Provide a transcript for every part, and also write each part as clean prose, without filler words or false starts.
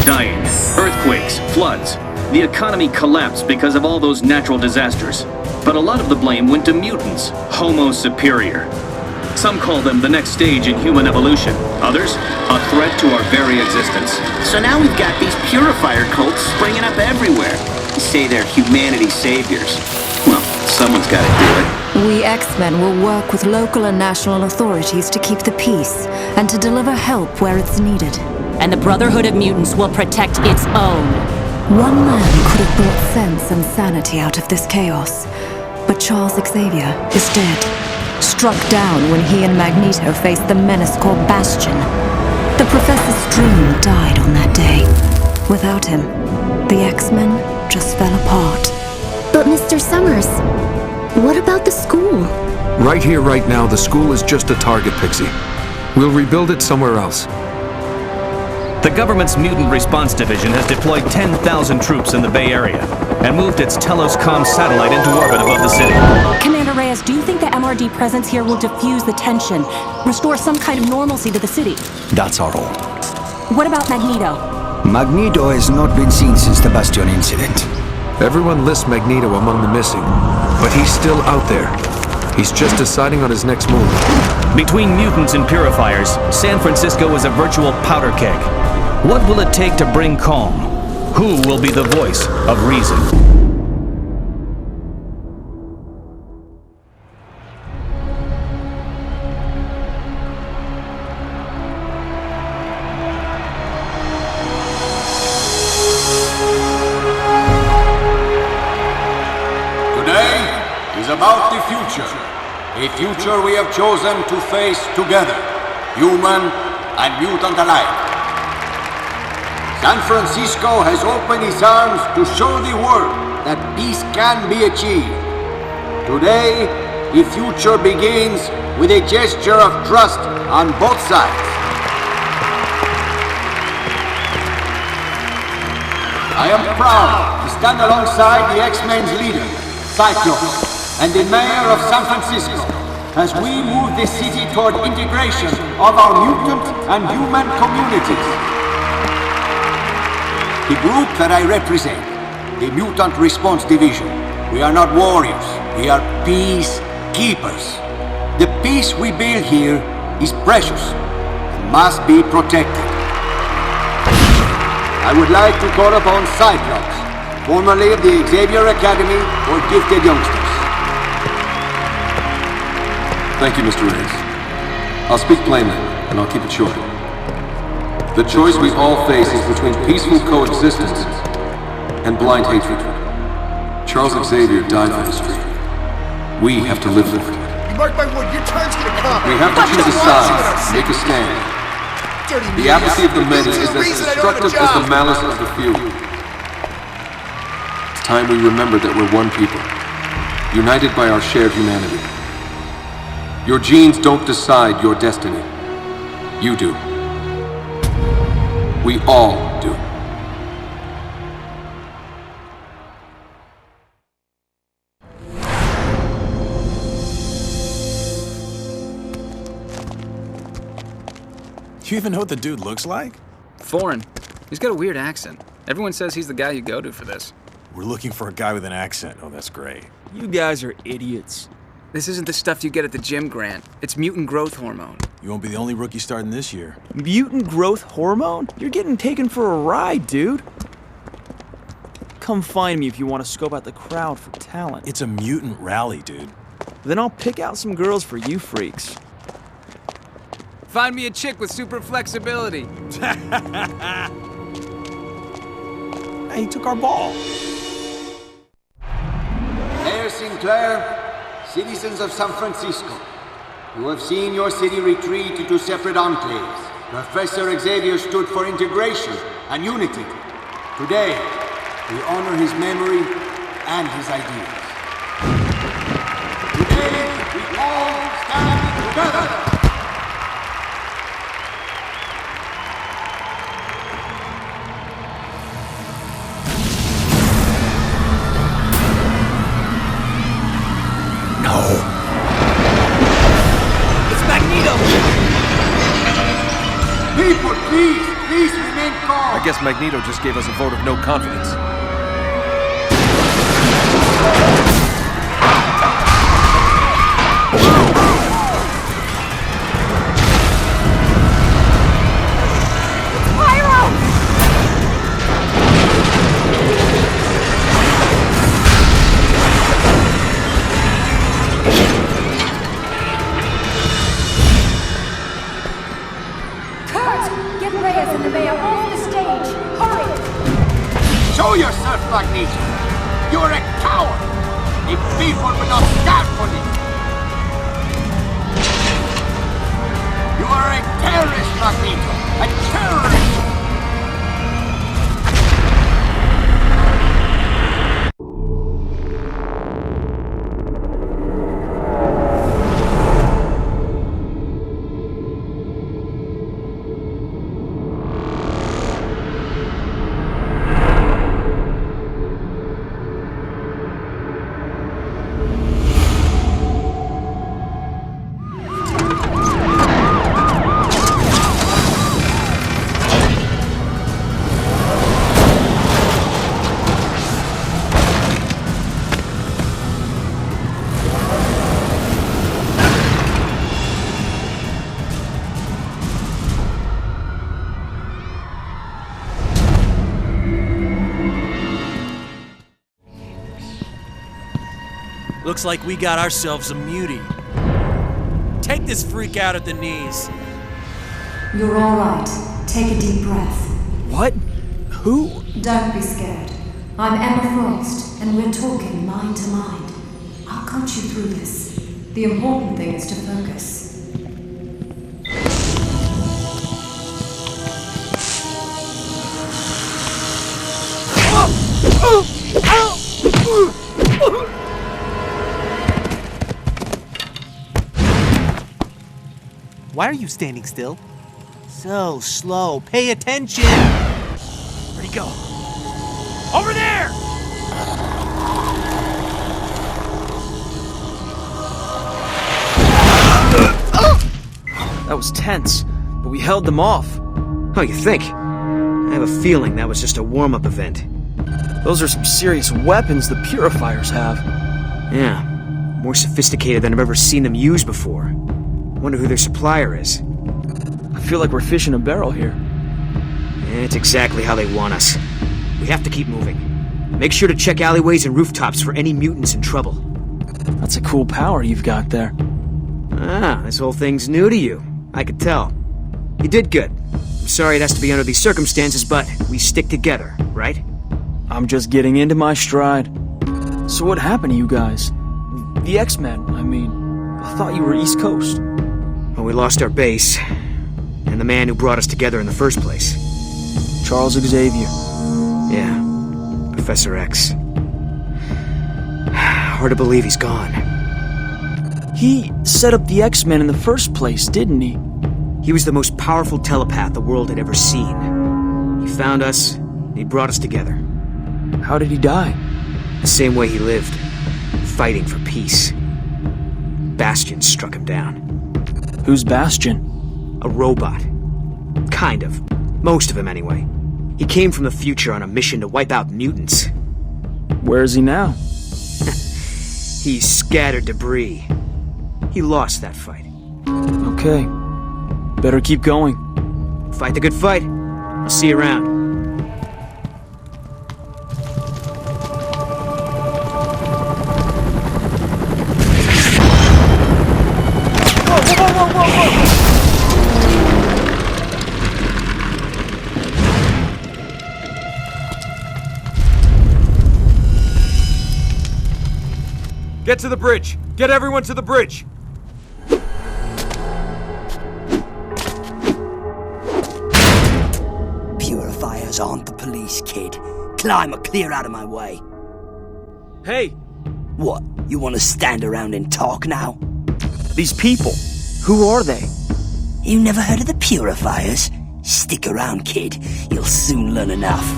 dying. Earthquakes, floods. The economy collapsed because of all those natural disasters. But a lot of the blame went to mutants, Homo superior. Some call them the next stage in human evolution. Others, a threat to our very existence. So now we've got these purifier cults springing up everywhere. They say they're humanity saviors. Well, someone's got to do it. We X-Men will work with local and national authorities to keep the peace and to deliver help where it's needed. And the Brotherhood of Mutants will protect its own. One man could have brought sense and sanity out of this chaos, but Charles Xavier is dead. Struck down when he and Magneto faced the menace called Bastion. The Professor's dream died on that day. Without him, the X-Men just fell apart. But Mr. Summers, what about the school? Right here, right now, the school is just a target, Pixie. We'll rebuild it somewhere else. The government's Mutant Response Division has deployed 10,000 troops in the Bay Area and moved its Telos-Com satellite into orbit above the city. Commander Reyes, do you think the MRD presence here will diffuse the tension, restore some kind of normalcy to the city? That's our role. What about Magneto? Magneto has not been seen since the Bastion incident. Everyone lists Magneto among the missing, but he's still out there. He's just deciding on his next move. Between mutants and purifiers, San Francisco is a virtual powder keg. What will it take to bring calm? Who will be the voice of reason? Today is about the future. A future we have chosen to face together, human and mutant alike. San Francisco has opened its arms to show the world that peace can be achieved. Today, the future begins with a gesture of trust on both sides. I am proud to stand alongside the X-Men's leader, Cyclops, and the mayor of San Francisco as we move the city toward integration of our mutant and human communities. The group that I represent, the Mutant Response Division, we are not warriors, we are peacekeepers. The peace we build here is precious and must be protected. I would like to call upon Cyclops, formerly of the Xavier Academy for Gifted Youngsters. Thank you, Mr. Reyes. I'll speak plainly, and I'll keep it short. The choice we all face is between peaceful coexistence and blind hatred. Charles Xavier died for this dream. We have to live for it. You mark my word, your time's gonna come. We have to choose a side, make a stand. The apathy of the many is as destructive as the malice of the few. It's time we remember that we're one people, united by our shared humanity. Your genes don't decide your destiny. You do. We all do. You even know what the dude looks like? Foreign. He's got a weird accent. Everyone says he's the guy you go to for this. We're looking for a guy with an accent. Oh, that's great. You guys are idiots. This isn't the stuff you get at the gym, Grant. It's mutant growth hormone. You won't be the only rookie starting this year. Mutant growth hormone? You're getting taken for a ride, dude. Come find me if you want to scope out the crowd for talent. It's a mutant rally, dude. Then I'll pick out some girls for you freaks. Find me a chick with super flexibility. Hey, he took our ball. Mayor Sinclair, citizens of San Francisco, you have seen your city retreat into separate enclaves. Professor Xavier stood for integration and unity. Today, we honor his memory and his ideas. Today, we all stand together. People, please! please remain calm. I guess Magneto just gave us a vote of no confidence. Show yourself, Magneto! You're a coward! The people will not stand for you! You are a terrorist, Magneto! A terrorist! Looks like we got ourselves a mutie. Take this freak out at the knees. You're all right. Take a deep breath. What? Who? Don't be scared. I'm Emma Frost, and we're talking mind to mind. I'll coach you through this. The important thing is to focus. Why are you standing still? So slow. Pay attention! Where'd he go? Over there! That was tense, but we held them off. Oh, you think? I have a feeling that was just a warm-up event. Those are some serious weapons the Purifiers have. Yeah, more sophisticated than I've ever seen them used before. Wonder who their supplier is. I feel like we're fish in a barrel here. It's exactly how they want us. We have to keep moving. Make sure to check alleyways and rooftops for any mutants in trouble. That's a cool power you've got there. Ah, this whole thing's new to you. I could tell. You did good. I'm sorry it has to be under these circumstances, but we stick together, right? I'm just getting into my stride. So what happened to you guys? The X-Men, I mean. I thought you were East Coast. Well, we lost our base, and the man who brought us together in the first place. Charles Xavier. Yeah, Professor X. Hard to believe he's gone. He set up the X-Men in the first place, didn't he? He was the most powerful telepath the world had ever seen. He found us, and he brought us together. How did he die? The same way he lived, fighting for peace. Bastion struck him down. Who's Bastion? A robot. Kind of. Most of him, anyway. He came from the future on a mission to wipe out mutants. Where is he now? He scattered debris. He lost that fight. Okay. Better keep going. Fight the good fight. I'll see you around. Get to the bridge! Get everyone to the bridge! Purifiers aren't the police, kid. Climb or clear out of my way. Hey! What, you want to stand around and talk now? These people, who are they? You never heard of the Purifiers? Stick around, kid. You'll soon learn enough.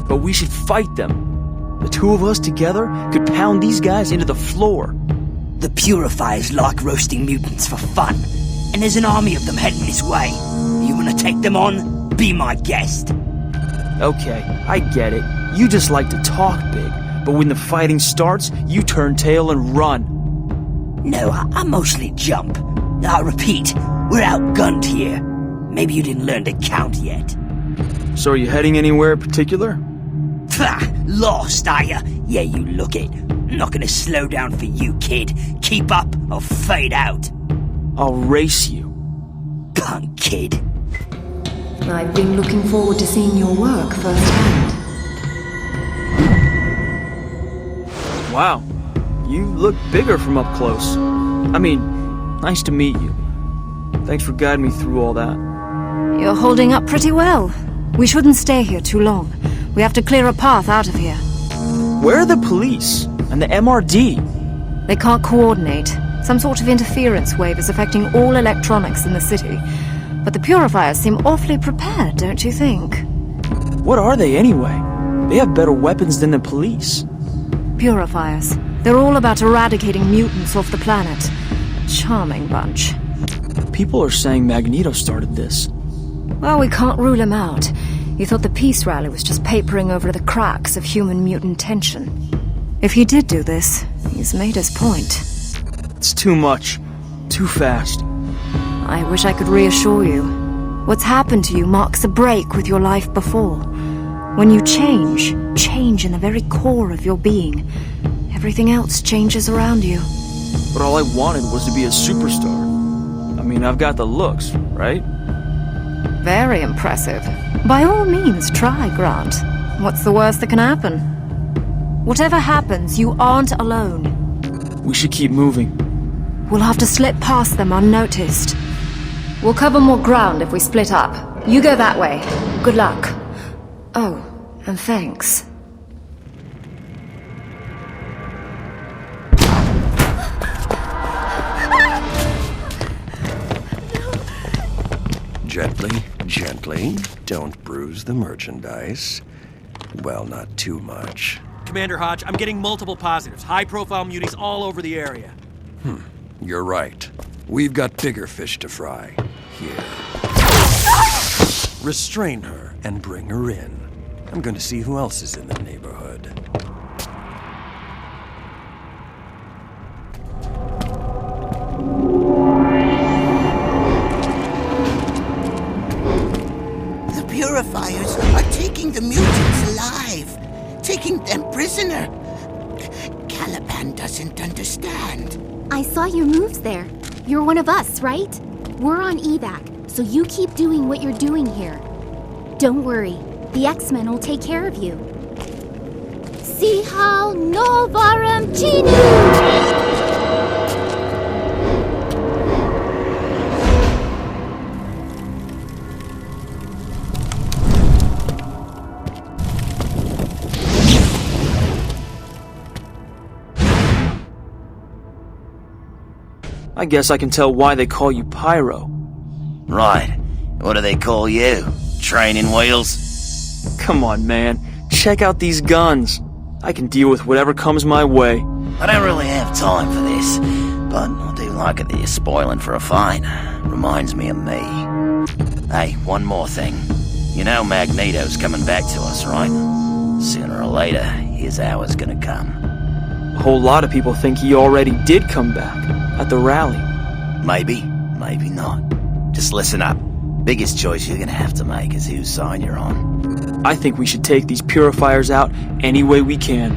But we should fight them. The two of us together could pound these guys into the floor. The Purifiers like roasting mutants for fun, and there's an army of them heading this way. You wanna take them on? Be my guest. Okay, I get it. You just like to talk big, but when the fighting starts, you turn tail and run. No, I mostly jump. I repeat, we're outgunned here. Maybe you didn't learn to count yet. So are you heading anywhere in particular? Lost, are ya? Yeah, you look it. Not gonna slow down for you, kid. Keep up or fade out. I'll race you. Punk kid. I've been looking forward to seeing your work firsthand. Wow, you look bigger from up close. I mean, nice to meet you. Thanks for guiding me through all that. You're holding up pretty well. We shouldn't stay here too long. We have to clear a path out of here. Where are the police? And the MRD? They can't coordinate. Some sort of interference wave is affecting all electronics in the city. But the purifiers seem awfully prepared, don't you think? What are they anyway? They have better weapons than the police. Purifiers. They're all about eradicating mutants off the planet. Charming bunch. People are saying Magneto started this. Well, we can't rule him out. He thought the peace rally was just papering over the cracks of human-mutant tension. If he did do this, he's made his point. It's too much. Too fast. I wish I could reassure you. What's happened to you marks a break with your life before. When you change in the very core of your being, everything else changes around you. But all I wanted was to be a superstar. I mean, I've got the looks, right? Very impressive. By all means, try, Grant. What's the worst that can happen? Whatever happens, you aren't alone. We should keep moving. We'll have to slip past them unnoticed. We'll cover more ground if we split up. You go that way. Good luck. Oh, and thanks. Gently, gently. Don't bruise the merchandise. Well, not too much. Commander Hodge, I'm getting multiple positives. High-profile muties all over the area. You're right. We've got bigger fish to fry. Here. Restrain her and bring her in. I'm going to see who else is in the neighborhood. The purifiers are taking the mutants alive. Taking them prisoner. Caliban doesn't understand. I saw your moves there. You're one of us, right? We're on evac, so you keep doing what you're doing here. Don't worry, the X-Men will take care of you. See how Novarum Chinu! I guess I can tell why they call you Pyro. Right. What do they call you? Training wheels? Come on, man. Check out these guns. I can deal with whatever comes my way. I don't really have time for this, but I do like it that you're spoiling for a fight. Reminds me of me. Hey, one more thing. You know Magneto's coming back to us, right? Sooner or later, his hour's gonna come. A whole lot of people think he already did come back. At the rally. Maybe, maybe not. Just listen up. Biggest choice you're gonna have to make is whose side you're on. I think we should take these purifiers out any way we can.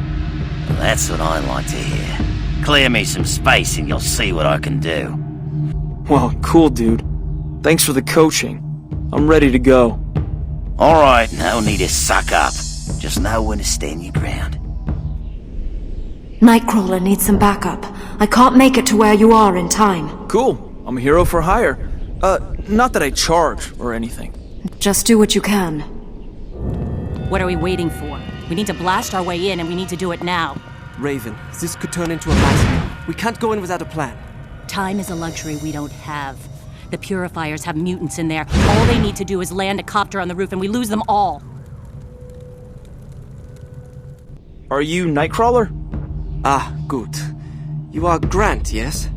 Well, that's what I like to hear. Clear me some space and you'll see what I can do. Well, cool, dude. Thanks for the coaching. I'm ready to go. Alright, no need to suck up. Just know when to stand your ground. Nightcrawler needs some backup. I can't make it to where you are in time. Cool. I'm a hero for hire. Not that I charge or anything. Just do what you can. What are we waiting for? We need to blast our way in, and we need to do it now. Raven, this could turn into a massacre. We can't go in without a plan. Time is a luxury we don't have. The purifiers have mutants in there. All they need to do is land a copter on the roof, and we lose them all. Are you Nightcrawler? Ah, good. You are Grant, yes?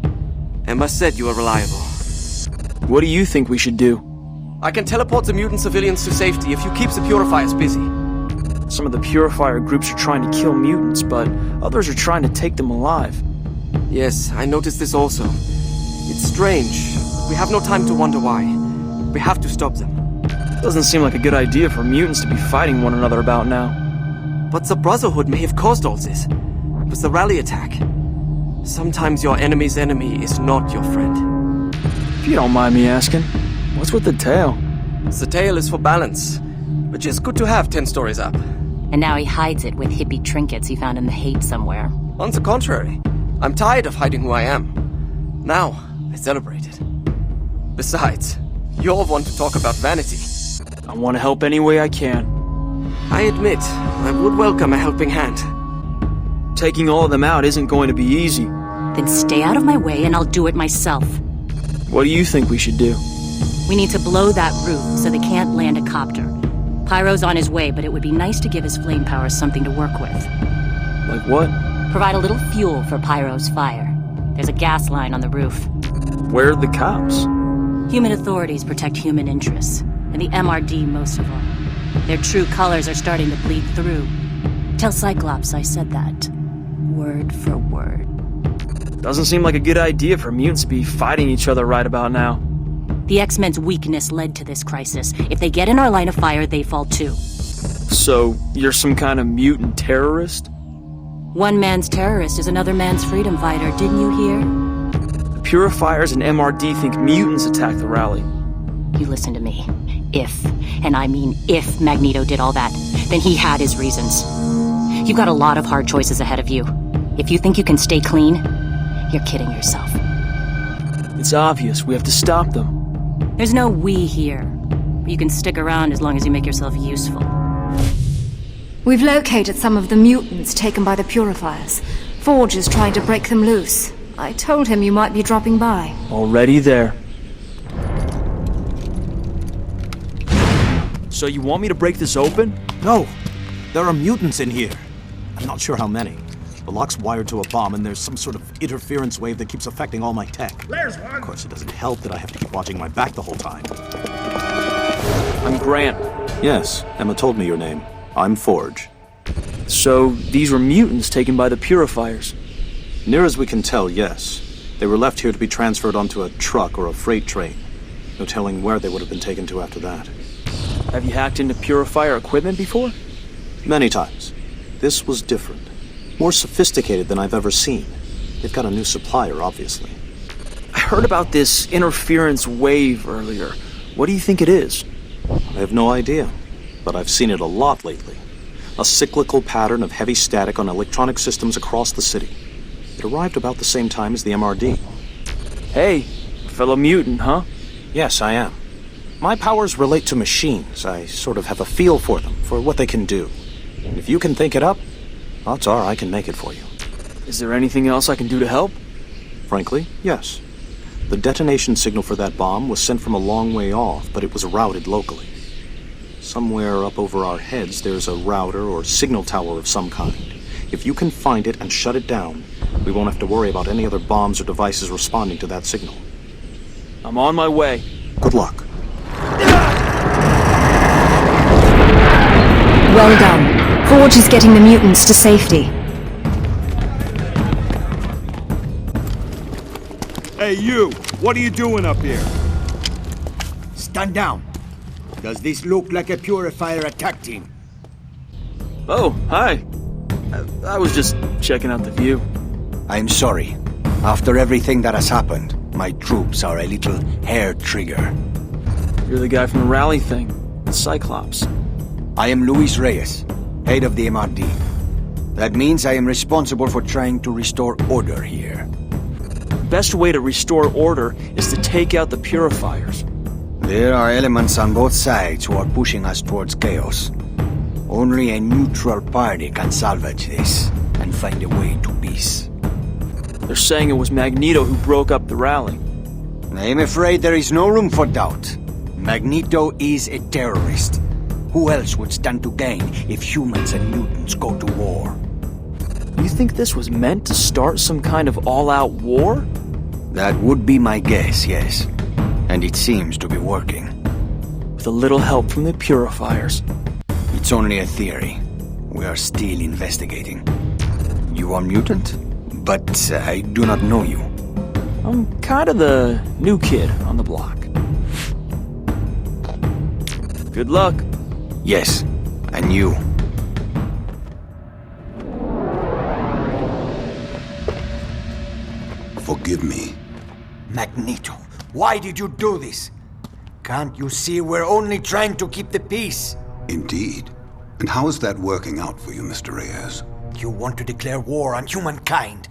Emma said you are reliable. What do you think we should do? I can teleport the mutant civilians to safety if you keep the purifiers busy. Some of the Purifier groups are trying to kill mutants, but others are trying to take them alive. Yes, I noticed this also. It's strange. We have no time to wonder why. We have to stop them. Doesn't seem like a good idea for mutants to be fighting one another about now. But the Brotherhood may have caused all this. It was the rally attack. Sometimes your enemy's enemy is not your friend. If you don't mind me asking, what's with the tail? The tail is for balance, which is good to have 10 stories up. And now he hides it with hippie trinkets he found in the hate somewhere. On the contrary, I'm tired of hiding who I am. Now, I celebrate it. Besides, you're one to talk about vanity. I want to help any way I can. I admit, I would welcome a helping hand. Taking all of them out isn't going to be easy. Then stay out of my way and I'll do it myself. What do you think we should do? We need to blow that roof so they can't land a copter. Pyro's on his way, but it would be nice to give his flame powers something to work with. Like what? Provide a little fuel for Pyro's fire. There's a gas line on the roof. Where are the cops? Human authorities protect human interests, and the MRD most of all. Their true colors are starting to bleed through. Tell Cyclops I said that. Word for word. Doesn't seem like a good idea for mutants to be fighting each other right about now. The X-Men's weakness led to this crisis. If they get in our line of fire, they fall too. So, you're some kind of mutant terrorist? One man's terrorist is another man's freedom fighter, didn't you hear? The Purifiers and MRD think mutants attacked the rally. You listen to me. If, and I mean if, Magneto did all that, then he had his reasons. You've got a lot of hard choices ahead of you. If you think you can stay clean, you're kidding yourself. It's obvious we have to stop them. There's no we here. But you can stick around as long as you make yourself useful. We've located some of the mutants taken by the Purifiers. Forge is trying to break them loose. I told him you might be dropping by. Already there. So you want me to break this open? No. There are mutants in here. I'm not sure how many. The lock's wired to a bomb, and there's some sort of interference wave that keeps affecting all my tech. There's one. Of course, it doesn't help that I have to keep watching my back the whole time. I'm Grant. Yes, Emma told me your name. I'm Forge. So, these were mutants taken by the Purifiers? Near as we can tell, yes. They were left here to be transferred onto a truck or a freight train. No telling where they would have been taken to after that. Have you hacked into Purifier equipment before? Many times. This was different. More sophisticated than I've ever seen. They've got a new supplier, obviously. I heard about this interference wave earlier. What do you think it is? I have no idea, but I've seen it a lot lately. A cyclical pattern of heavy static on electronic systems across the city. It arrived about the same time as the MRD. Hey, fellow mutant, huh? Yes, I am. My powers relate to machines. I sort of have a feel for them, for what they can do. And if you can think it up, odds are I can make it for you. Is there anything else I can do to help? Frankly, yes. The detonation signal for that bomb was sent from a long way off, but it was routed locally. Somewhere up over our heads, there's a router or signal tower of some kind. If you can find it and shut it down, we won't have to worry about any other bombs or devices responding to that signal. I'm on my way. Good luck. Well done. Forge is getting the mutants to safety. Hey, you! What are you doing up here? Stand down. Does this look like a Purifier attack team? Oh, hi. I was just checking out the view. I'm sorry. After everything that has happened, my troops are a little hair-trigger. You're the guy from the rally thing, the Cyclops. I am Luis Reyes, head of the MRD. That means I am responsible for trying to restore order here. The best way to restore order is to take out the Purifiers. There are elements on both sides who are pushing us towards chaos. Only a neutral party can salvage this and find a way to peace. They're saying it was Magneto who broke up the rally. I am afraid there is no room for doubt. Magneto is a terrorist. Who else would stand to gain if humans and mutants go to war? You think this was meant to start some kind of all-out war? That would be my guess, yes. And it seems to be working. with a little help from the purifiers. It's only a theory. We are still investigating. You are mutant, but I do not know you. I'm kind of the new kid on the block. Good luck. Yes, and you. Forgive me. Magneto, why did you do this? Can't you see we're only trying to keep the peace? Indeed. And how is that working out for you, Mr. Reyes? You want to declare war on humankind.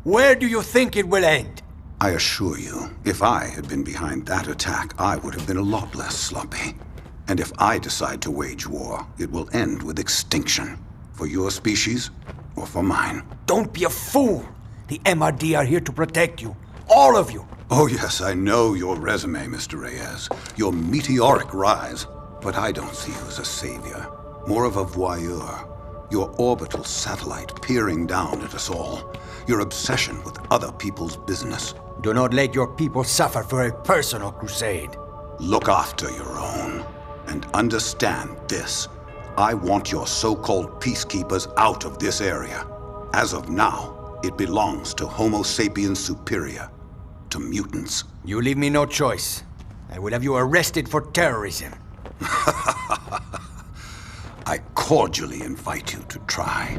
Where do you think it will end? I assure you, if I had been behind that attack, I would have been a lot less sloppy. And if I decide to wage war, it will end with extinction. For your species, or for mine. Don't be a fool! The MRD are here to protect you. All of you! Oh yes, I know your resume, Mr. Reyes. Your meteoric rise. But I don't see you as a savior. More of a voyeur. Your orbital satellite peering down at us all. Your obsession with other people's business. Do not let your people suffer for a personal crusade. Look after your own. And understand this. I want your so-called peacekeepers out of this area. As of now, it belongs to Homo sapiens superior. To mutants. You leave me no choice. I will have you arrested for terrorism. I cordially invite you to try.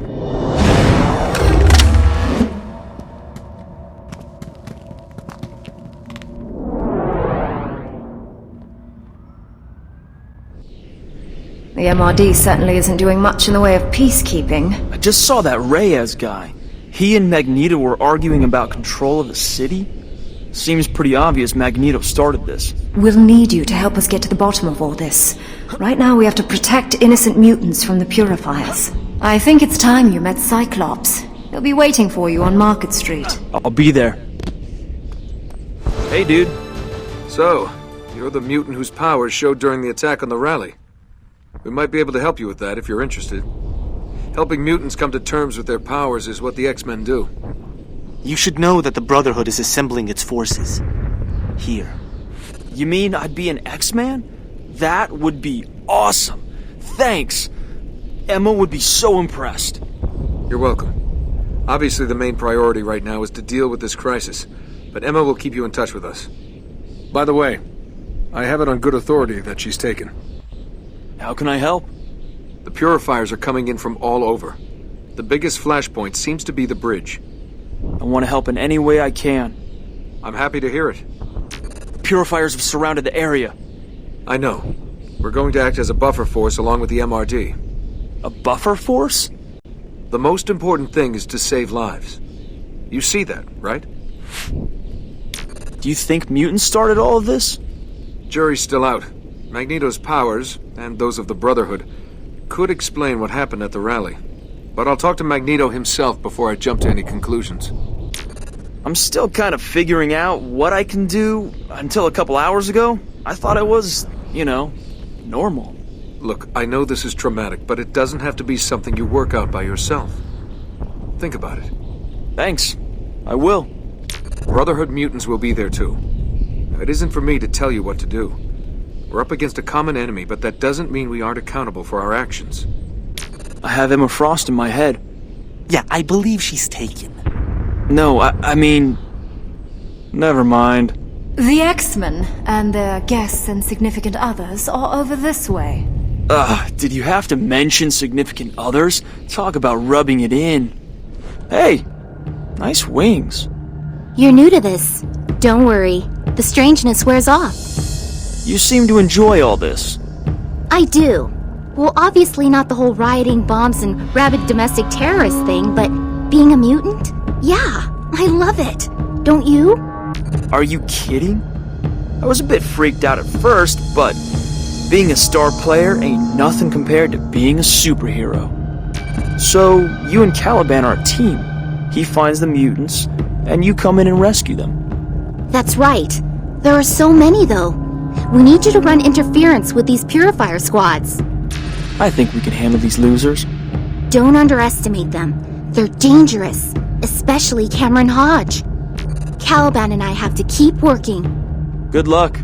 The MRD certainly isn't doing much in the way of peacekeeping. I just saw that Reyes guy. He and Magneto were arguing about control of the city. Seems pretty obvious Magneto started this. We'll need you to help us get to the bottom of all this. Right now we have to protect innocent mutants from the purifiers. I think it's time you met Cyclops. He'll be waiting for you on Market Street. I'll be there. Hey, dude. So, you're the mutant whose powers showed during the attack on the rally. We might be able to help you with that if you're interested. Helping mutants come to terms with their powers is what the X-Men do. You should know that the Brotherhood is assembling its forces. Here. You mean I'd be an X-Man? That would be awesome. Thanks. Emma would be so impressed. You're welcome. Obviously the main priority right now is to deal with this crisis, but Emma will keep you in touch with us. By the way, I have it on good authority that she's taken. How can I help? The purifiers are coming in from all over. The biggest flashpoint seems to be the bridge. I want to help in any way I can. I'm happy to hear it. Purifiers have surrounded the area. I know. We're going to act as a buffer force along with the MRD. A buffer force? The most important thing is to save lives. You see that, right? Do you think mutants started all of this? Jury's still out. Magneto's powers, and those of the Brotherhood, could explain what happened at the rally. But I'll talk to Magneto himself before I jump to any conclusions. I'm still kind of figuring out what I can do. Until a couple hours ago, I thought I was, normal. Look, I know this is traumatic, but it doesn't have to be something you work out by yourself. Think about it. Thanks. I will. Brotherhood mutants will be there too. It isn't for me to tell you what to do. We're up against a common enemy, but that doesn't mean we aren't accountable for our actions. I have Emma Frost in my head. Yeah, I believe she's taken. No, I mean... Never mind. The X-Men and their guests and significant others are over this way. Did you have to mention significant others? Talk about rubbing it in. Hey, nice wings. You're new to this. Don't worry. The strangeness wears off. You seem to enjoy all this. I do. Well, obviously not the whole rioting, bombs, and rabid domestic terrorist thing, but being a mutant? Yeah, I love it. Don't you? Are you kidding? I was a bit freaked out at first, but being a star player ain't nothing compared to being a superhero. So, you and Caliban are a team. He finds the mutants, and you come in and rescue them. That's right. There are so many, though. We need you to run interference with these purifier squads. I think we can handle these losers. Don't underestimate them. They're dangerous, especially Cameron Hodge. Caliban and I have to keep working. Good luck.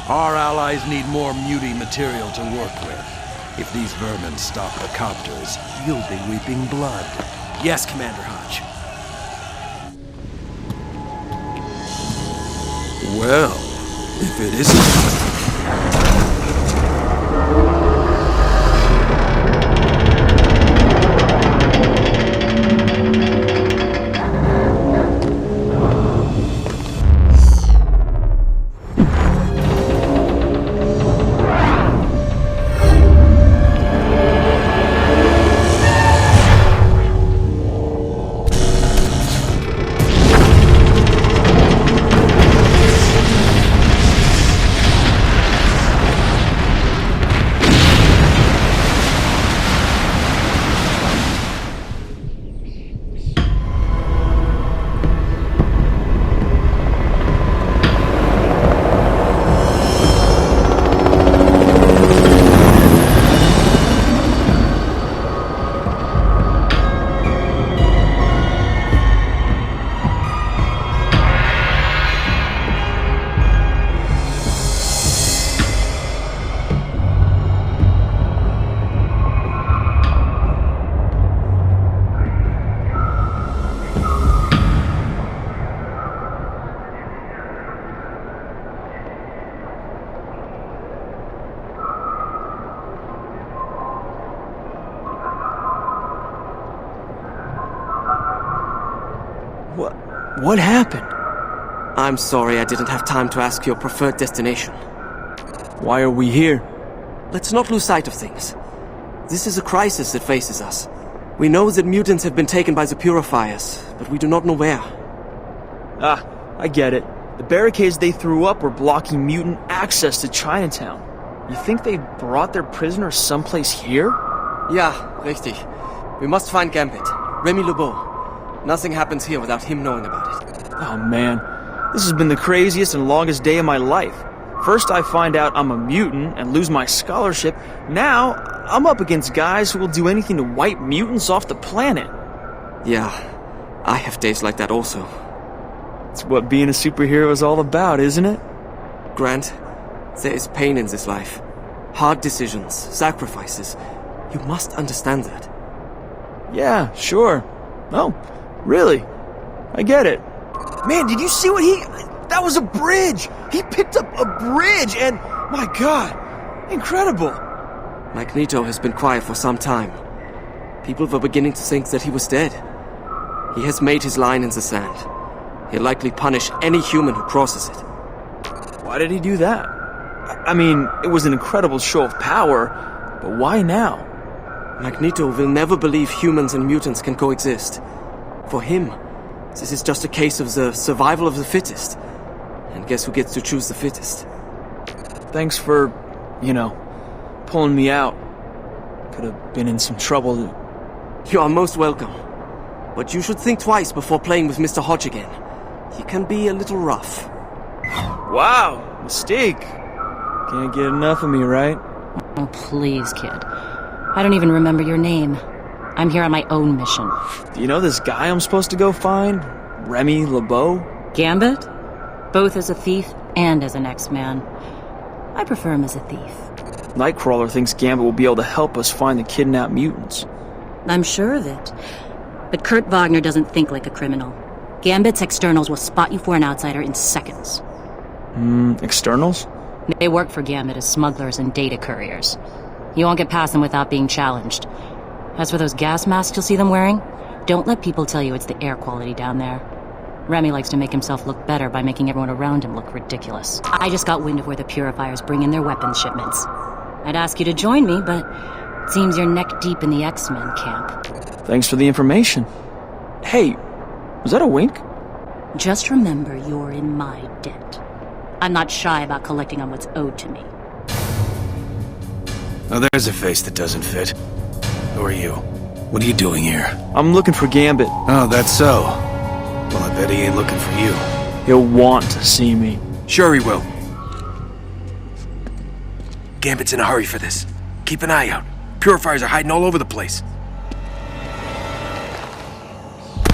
Our allies need more muty material to work with. If these vermin stop the copters, you'll be weeping blood. Yes, Commander Hodge. Well, if it isn't... What happened? I'm sorry I didn't have time to ask your preferred destination. Why are we here? Let's not lose sight of things. This is a crisis that faces us. We know that mutants have been taken by the Purifiers, but we do not know where. Ah, I get it. The barricades they threw up were blocking mutant access to Chinatown. You think they brought their prisoners someplace here? Ja, richtig. We must find Gambit. Remy LeBeau. Nothing happens here without him knowing about it. Oh man, this has been the craziest and longest day of my life. First I find out I'm a mutant and lose my scholarship. Now, I'm up against guys who will do anything to wipe mutants off the planet. Yeah, I have days like that also. It's what being a superhero is all about, isn't it? Grant, there is pain in this life. Hard decisions, sacrifices. You must understand that. Yeah, sure. Oh, really? I get it. Man, did you see what That was a bridge! He picked up a bridge and... My god! Incredible! Magneto has been quiet for some time. People were beginning to think that he was dead. He has made his line in the sand. He'll likely punish any human who crosses it. Why did he do that? I mean, it was an incredible show of power, but why now? Magneto will never believe humans and mutants can coexist. For him, this is just a case of the survival of the fittest. And guess who gets to choose the fittest? Thanks for, pulling me out. Could have been in some trouble. You are most welcome. But you should think twice before playing with Mr. Hodge again. He can be a little rough. Wow, mistake. Can't get enough of me, right? Oh, please, kid. I don't even remember your name. I'm here on my own mission. Do you know this guy I'm supposed to go find? Remy LeBeau? Gambit? Both as a thief and as an X-Man. I prefer him as a thief. Nightcrawler thinks Gambit will be able to help us find the kidnapped mutants. I'm sure of it. But Kurt Wagner doesn't think like a criminal. Gambit's externals will spot you for an outsider in seconds. Externals? They work for Gambit as smugglers and data couriers. You won't get past them without being challenged. As for those gas masks you'll see them wearing, don't let people tell you it's the air quality down there. Remy likes to make himself look better by making everyone around him look ridiculous. I just got wind of where the Purifiers bring in their weapons shipments. I'd ask you to join me, but it seems you're neck deep in the X-Men camp. Thanks for the information. Hey, was that a wink? Just remember you're in my debt. I'm not shy about collecting on what's owed to me. Oh, there's a face that doesn't fit. Who are you? What are you doing here? I'm looking for Gambit. Oh, that's so. Well, I bet he ain't looking for you. He'll want to see me. Sure he will. Gambit's in a hurry for this. Keep an eye out. Purifiers are hiding all over the place.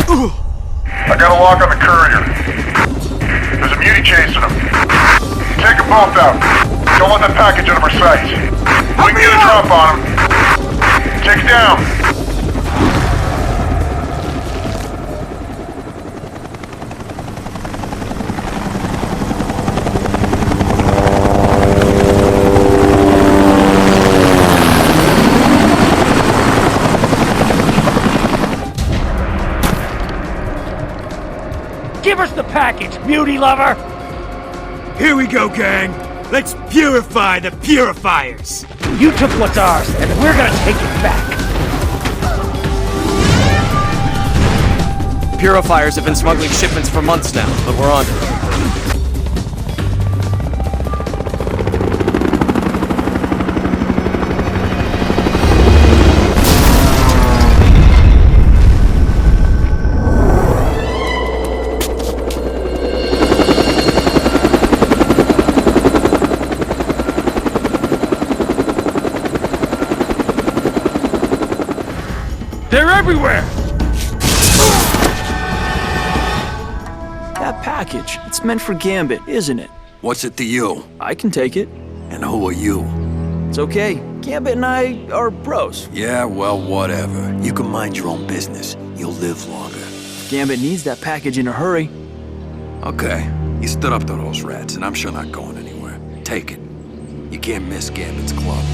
I got a lock on the courier. There's a mutie chasing them. Take them both out. Don't let that package out of our sight. We can get a drop on them. Take it down. Give us the package, beauty lover! Here we go, gang. Let's purify the purifiers. You took what's ours, and we're gonna take it back. Purifiers have been smuggling shipments for months now, but we're on to them. They're everywhere! That package, it's meant for Gambit, isn't it? What's it to you? I can take it. And who are you? It's okay. Gambit and I are bros. Yeah, well, whatever. You can mind your own business. You'll live longer. Gambit needs that package in a hurry. Okay. You stood up to those rats, and I'm sure not going anywhere. Take it. You can't miss Gambit's club.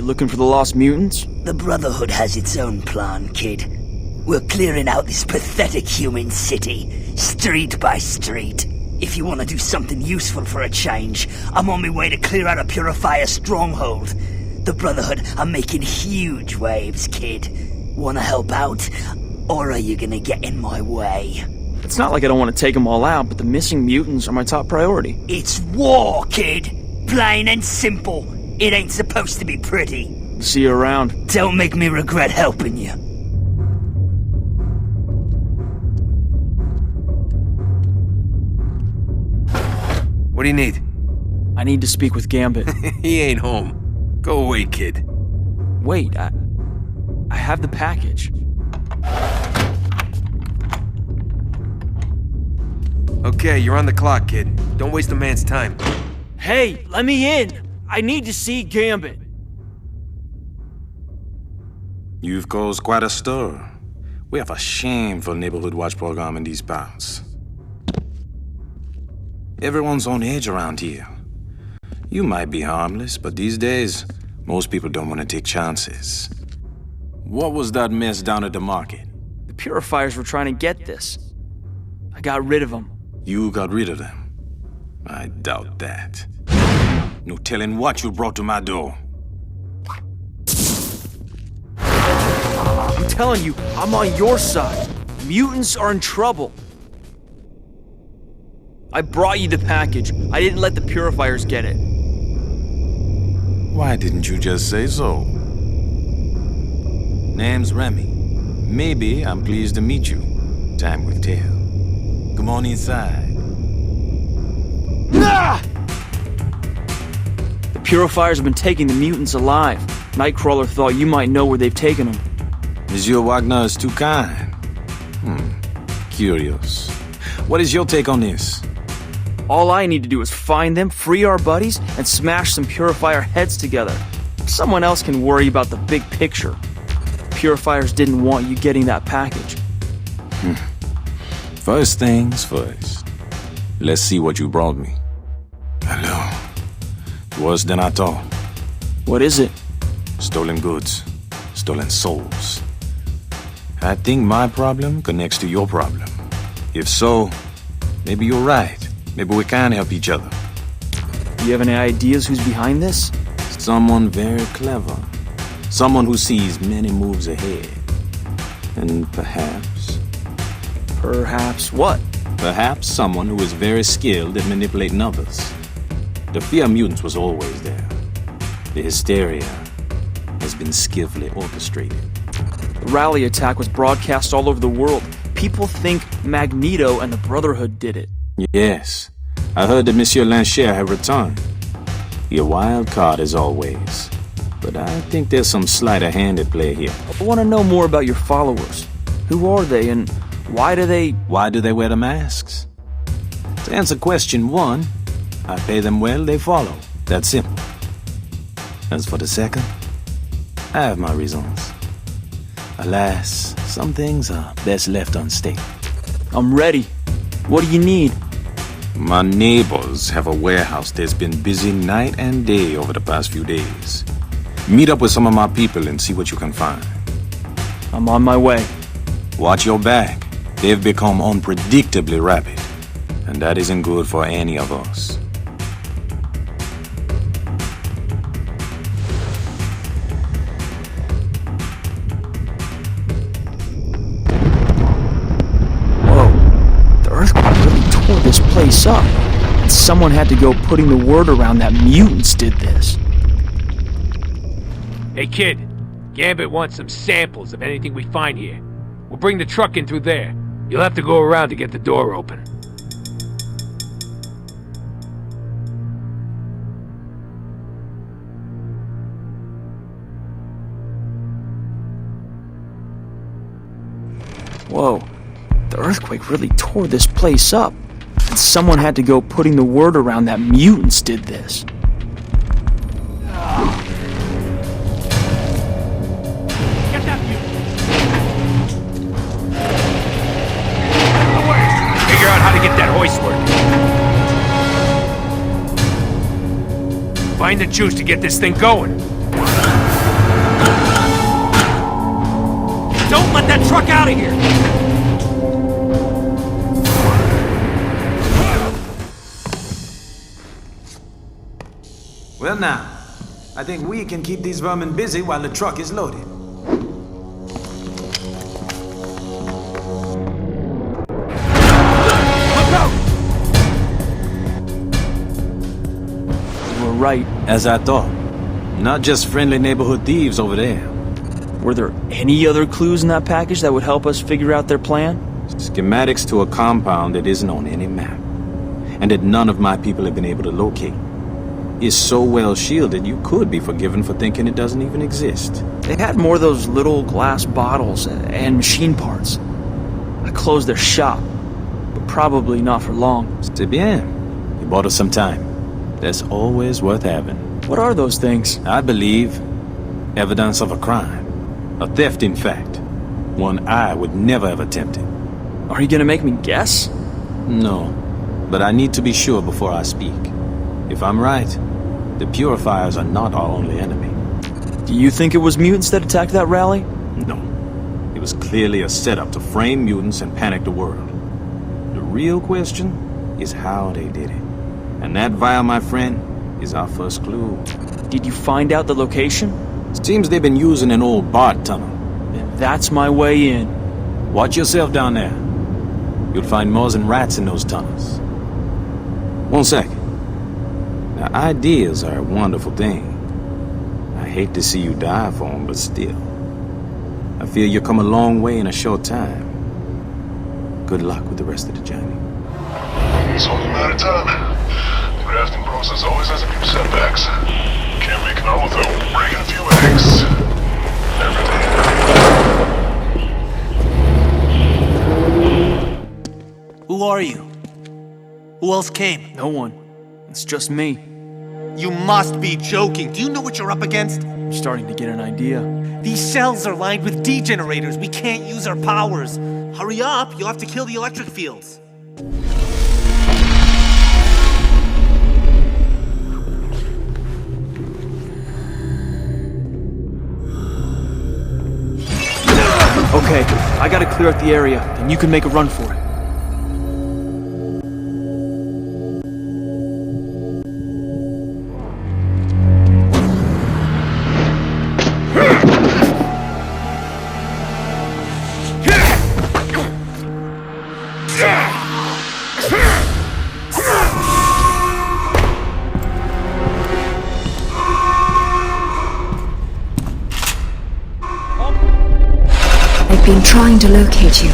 Looking for the lost mutants? The Brotherhood has its own plan, kid. We're clearing out this pathetic human city, street by street. If you want to do something useful for a change, I'm on my way to clear out a Purifier stronghold. The Brotherhood are making huge waves, kid. Wanna help out? Or are you gonna get in my way? It's not like I don't want to take them all out, but the missing mutants are my top priority. It's war, kid. Plain and simple. It ain't supposed to be pretty. See you around. Don't make me regret helping you. What do you need? I need to speak with Gambit. He ain't home. Go away, kid. Wait, I have the package. Okay, you're on the clock, kid. Don't waste a man's time. Hey, let me in! I need to see Gambit. You've caused quite a stir. We have a shameful neighborhood watch program in these parts. Everyone's on edge around here. You might be harmless, but these days, most people don't want to take chances. What was that mess down at the market? The Purifiers were trying to get this. I got rid of them. You got rid of them? I doubt that. No telling what you brought to my door. I'm telling you, I'm on your side. Mutants are in trouble. I brought you the package. I didn't let the Purifiers get it. Why didn't you just say so? Name's Remy. Maybe I'm pleased to meet you. Time will tell. Come on inside. Ah! The Purifiers have been taking the mutants alive. Nightcrawler thought you might know where they've taken them. Monsieur Wagner is too kind. Curious. What is your take on this? All I need to do is find them, free our buddies, and smash some Purifier heads together. Someone else can worry about the big picture. Purifiers didn't want you getting that package. First things first. Let's see what you brought me. Hello. Worse than I thought. What is it? Stolen goods. Stolen souls. I think my problem connects to your problem. If so, maybe you're right. Maybe we can help each other. Do you have any ideas who's behind this? Someone very clever. Someone who sees many moves ahead. And perhaps... Perhaps what? Perhaps someone who is very skilled at manipulating others. The fear of mutants was always there. The hysteria has been skillfully orchestrated. The rally attack was broadcast all over the world. People think Magneto and the Brotherhood did it. Yes, I heard that Monsieur Lancher had returned. Your wild card as always. But I think there's some sleight of hand at play here. I want to know more about your followers. Who are they, and why do they wear the masks? To answer question 1, I pay them well, they follow. That's simple. As for the second, I have my reasons. Alas, some things are best left unstated. I'm ready. What do you need? My neighbors have a warehouse that's been busy night and day over the past few days. Meet up with some of my people and see what you can find. I'm on my way. Watch your back. They've become unpredictably rapid, and that isn't good for any of us. This place up. And someone had to go putting the word around that mutants did this. Hey kid, Gambit wants some samples of anything we find here. We'll bring the truck in through there. You'll have to go around to get the door open. Whoa, the earthquake really tore this place up. And someone had to go putting the word around that mutants did this. Get that mutant! Away! Figure out how to get that hoist working. Find the juice to get this thing going. Don't let that truck out of here! Well now, I think we can keep these vermin busy while the truck is loaded. Look out! You were right. As I thought. Not just friendly neighborhood thieves over there. Were there any other clues in that package that would help us figure out their plan? Schematics to a compound that isn't on any map, and that none of my people have been able to locate. Is so well shielded you could be forgiven for thinking it doesn't even exist. They had more of those little glass bottles and machine parts. I closed their shop, but probably not for long. C'est bien. You bought us some time. That's always worth having. What are those things? I believe evidence of a crime. A theft, in fact. One I would never have attempted. Are you gonna make me guess? No, but I need to be sure before I speak. If I'm right, the Purifiers are not our only enemy. Do you think it was mutants that attacked that rally? No. It was clearly a setup to frame mutants and panic the world. The real question is how they did it. And that vial, my friend, is our first clue. Did you find out the location? Seems they've been using an old BART tunnel. Then that's my way in. Watch yourself down there. You'll find moths and rats in those tunnels. 1 second. Now, ideas are a wonderful thing. I hate to see you die for them, but still. I feel you've come a long way in a short time. Good luck with the rest of the journey. It's only a matter of time. The grafting process always has a few setbacks. Can't make it all without breaking a few eggs. Every day. Who are you? Who else came? No one. It's just me. You must be joking. Do you know what you're up against? I'm starting to get an idea. These cells are lined with degenerators. We can't use our powers. Hurry up. You'll have to kill the electric fields. Okay, I gotta clear out the area, and you can make a run for it. I've been trying to locate you.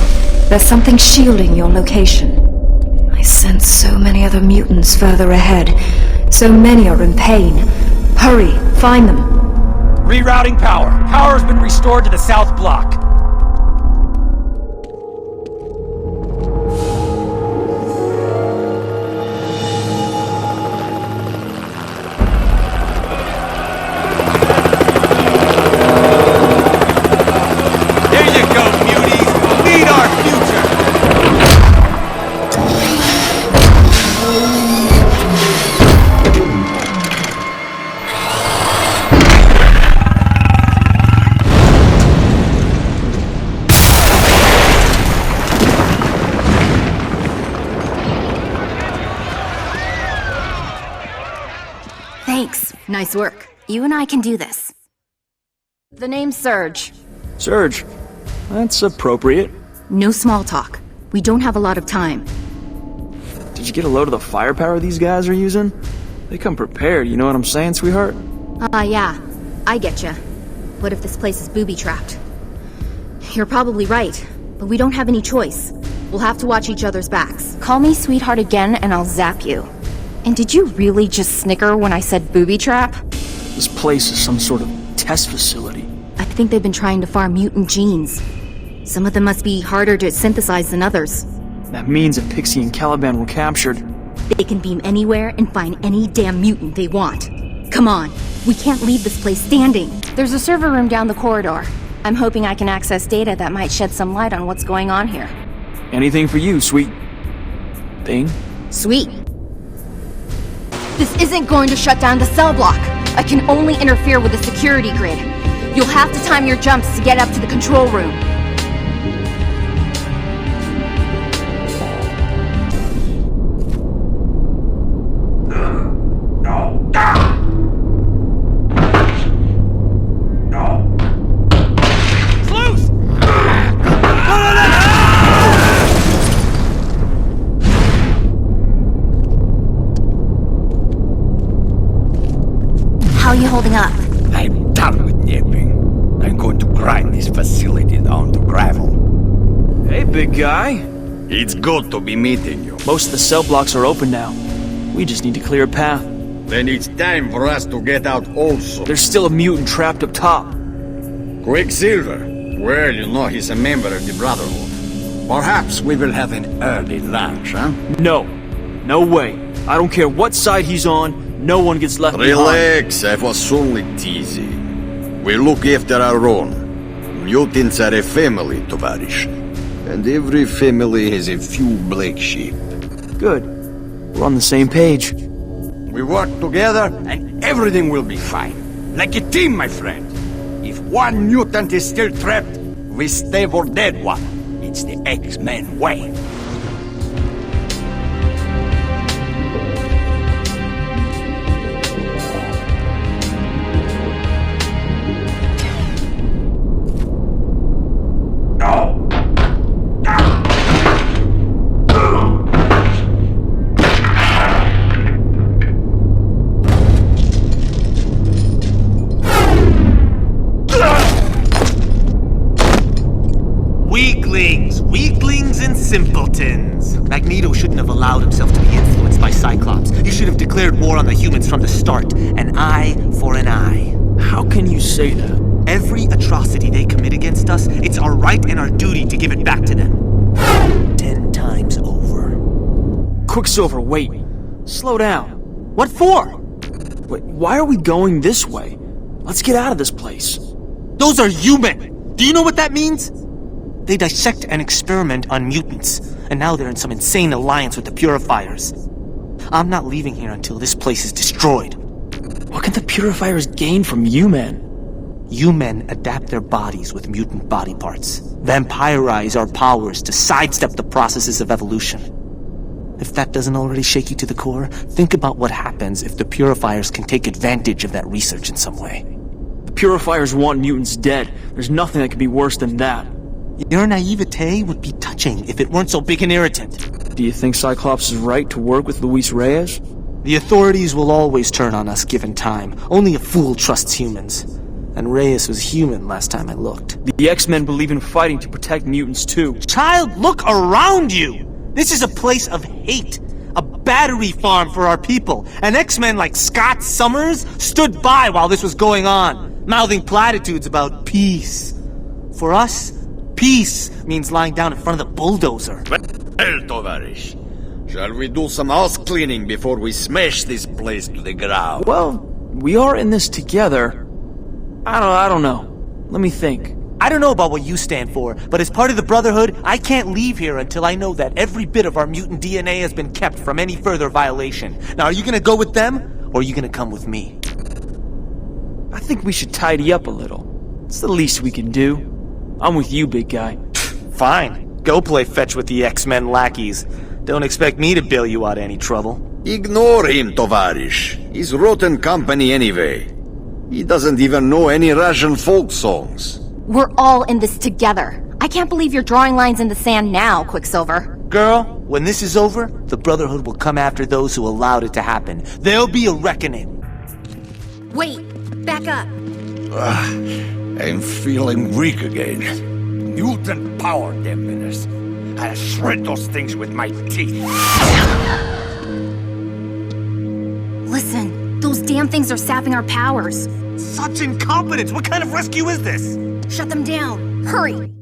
There's something shielding your location. I sense so many other mutants further ahead. So many are in pain. Hurry, find them. Rerouting power. Power has been restored to the south block. There you go, muties. Lead our future. Thanks. Nice work. You and I can do this. The name's Surge. Surge. That's appropriate. No small talk. We don't have a lot of time. Did you get a load of the firepower these guys are using? They come prepared, you know what I'm saying, sweetheart? Yeah. I getcha. What if this place is booby-trapped? You're probably right, but we don't have any choice. We'll have to watch each other's backs. Call me sweetheart again and I'll zap you. And did you really just snicker when I said booby trap? This place is some sort of test facility. I think they've been trying to farm mutant genes. Some of them must be harder to synthesize than others. That means if Pixie and Caliban were captured, they can beam anywhere and find any damn mutant they want. Come on, we can't leave this place standing. There's a server room down the corridor. I'm hoping I can access data that might shed some light on what's going on here. Anything for you, sweet thing. Sweet. This isn't going to shut down the cell block. I can only interfere with the security grid. You'll have to time your jumps to get up to the control room. How are you holding up? I'm done with nipping. I'm going to grind this facility down to gravel. Hey, big guy. It's good to be meeting you. Most of the cell blocks are open now. We just need to clear a path. Then it's time for us to get out also. There's still a mutant trapped up top. Quicksilver. Well, you know he's a member of the Brotherhood. Perhaps we will have an early lunch, huh? No. No way. I don't care what side he's on. No one gets left Relax, I was only teasing. We look after our own. Mutants are a family, Tovarish. And every family has a few black sheep. Good. We're on the same page. We work together and everything will be fine. Like a team, my friend. If one mutant is still trapped, we stay for dead one. It's the X-Men way. Weaklings and simpletons. Magneto shouldn't have allowed himself to be influenced by Cyclops. He should have declared war on the humans from the start. An eye for an eye. How can you say that? Every atrocity they commit against us, it's our right and our duty to give it back to them. 10 times over. Quicksilver, wait. Slow down. What for? Wait, why are we going this way? Let's get out of this place. Those are human! Do you know what that means? They dissect and experiment on mutants, and now they're in some insane alliance with the Purifiers. I'm not leaving here until this place is destroyed. What can the Purifiers gain from you men? You men adapt their bodies with mutant body parts, vampirize our powers to sidestep the processes of evolution. If that doesn't already shake you to the core, think about what happens if the Purifiers can take advantage of that research in some way. The Purifiers want mutants dead. There's nothing that could be worse than that. Your naivete would be touching if it weren't so big an irritant. Do you think Cyclops is right to work with Luis Reyes? The authorities will always turn on us given time. Only a fool trusts humans. And Reyes was human last time I looked. The X-Men believe in fighting to protect mutants too. Child, look around you! This is a place of hate. A battery farm for our people. And X-Men like Scott Summers stood by while this was going on, mouthing platitudes about peace. For us, peace means lying down in front of the bulldozer. Well, Tovarish, shall we do some house cleaning before we smash this place to the ground? Well, we are in this together. I don't know. Let me think. I don't know about what you stand for, but as part of the Brotherhood, I can't leave here until I know that every bit of our mutant DNA has been kept from any further violation. Now, are you gonna go with them, or are you gonna come with me? I think we should tidy up a little. It's the least we can do. I'm with you, big guy. Fine. Go play fetch with the X-Men lackeys. Don't expect me to bail you out of any trouble. Ignore him, Tovarish. He's rotten company anyway. He doesn't even know any Russian folk songs. We're all in this together. I can't believe you're drawing lines in the sand now, Quicksilver. Girl, when this is over, the Brotherhood will come after those who allowed it to happen. There'll be a reckoning. Wait, back up. I'm feeling weak again. Mutant power, damn minutes. I'll shred those things with my teeth. Listen, those damn things are sapping our powers. Such incompetence! What kind of rescue is this? Shut them down. Hurry!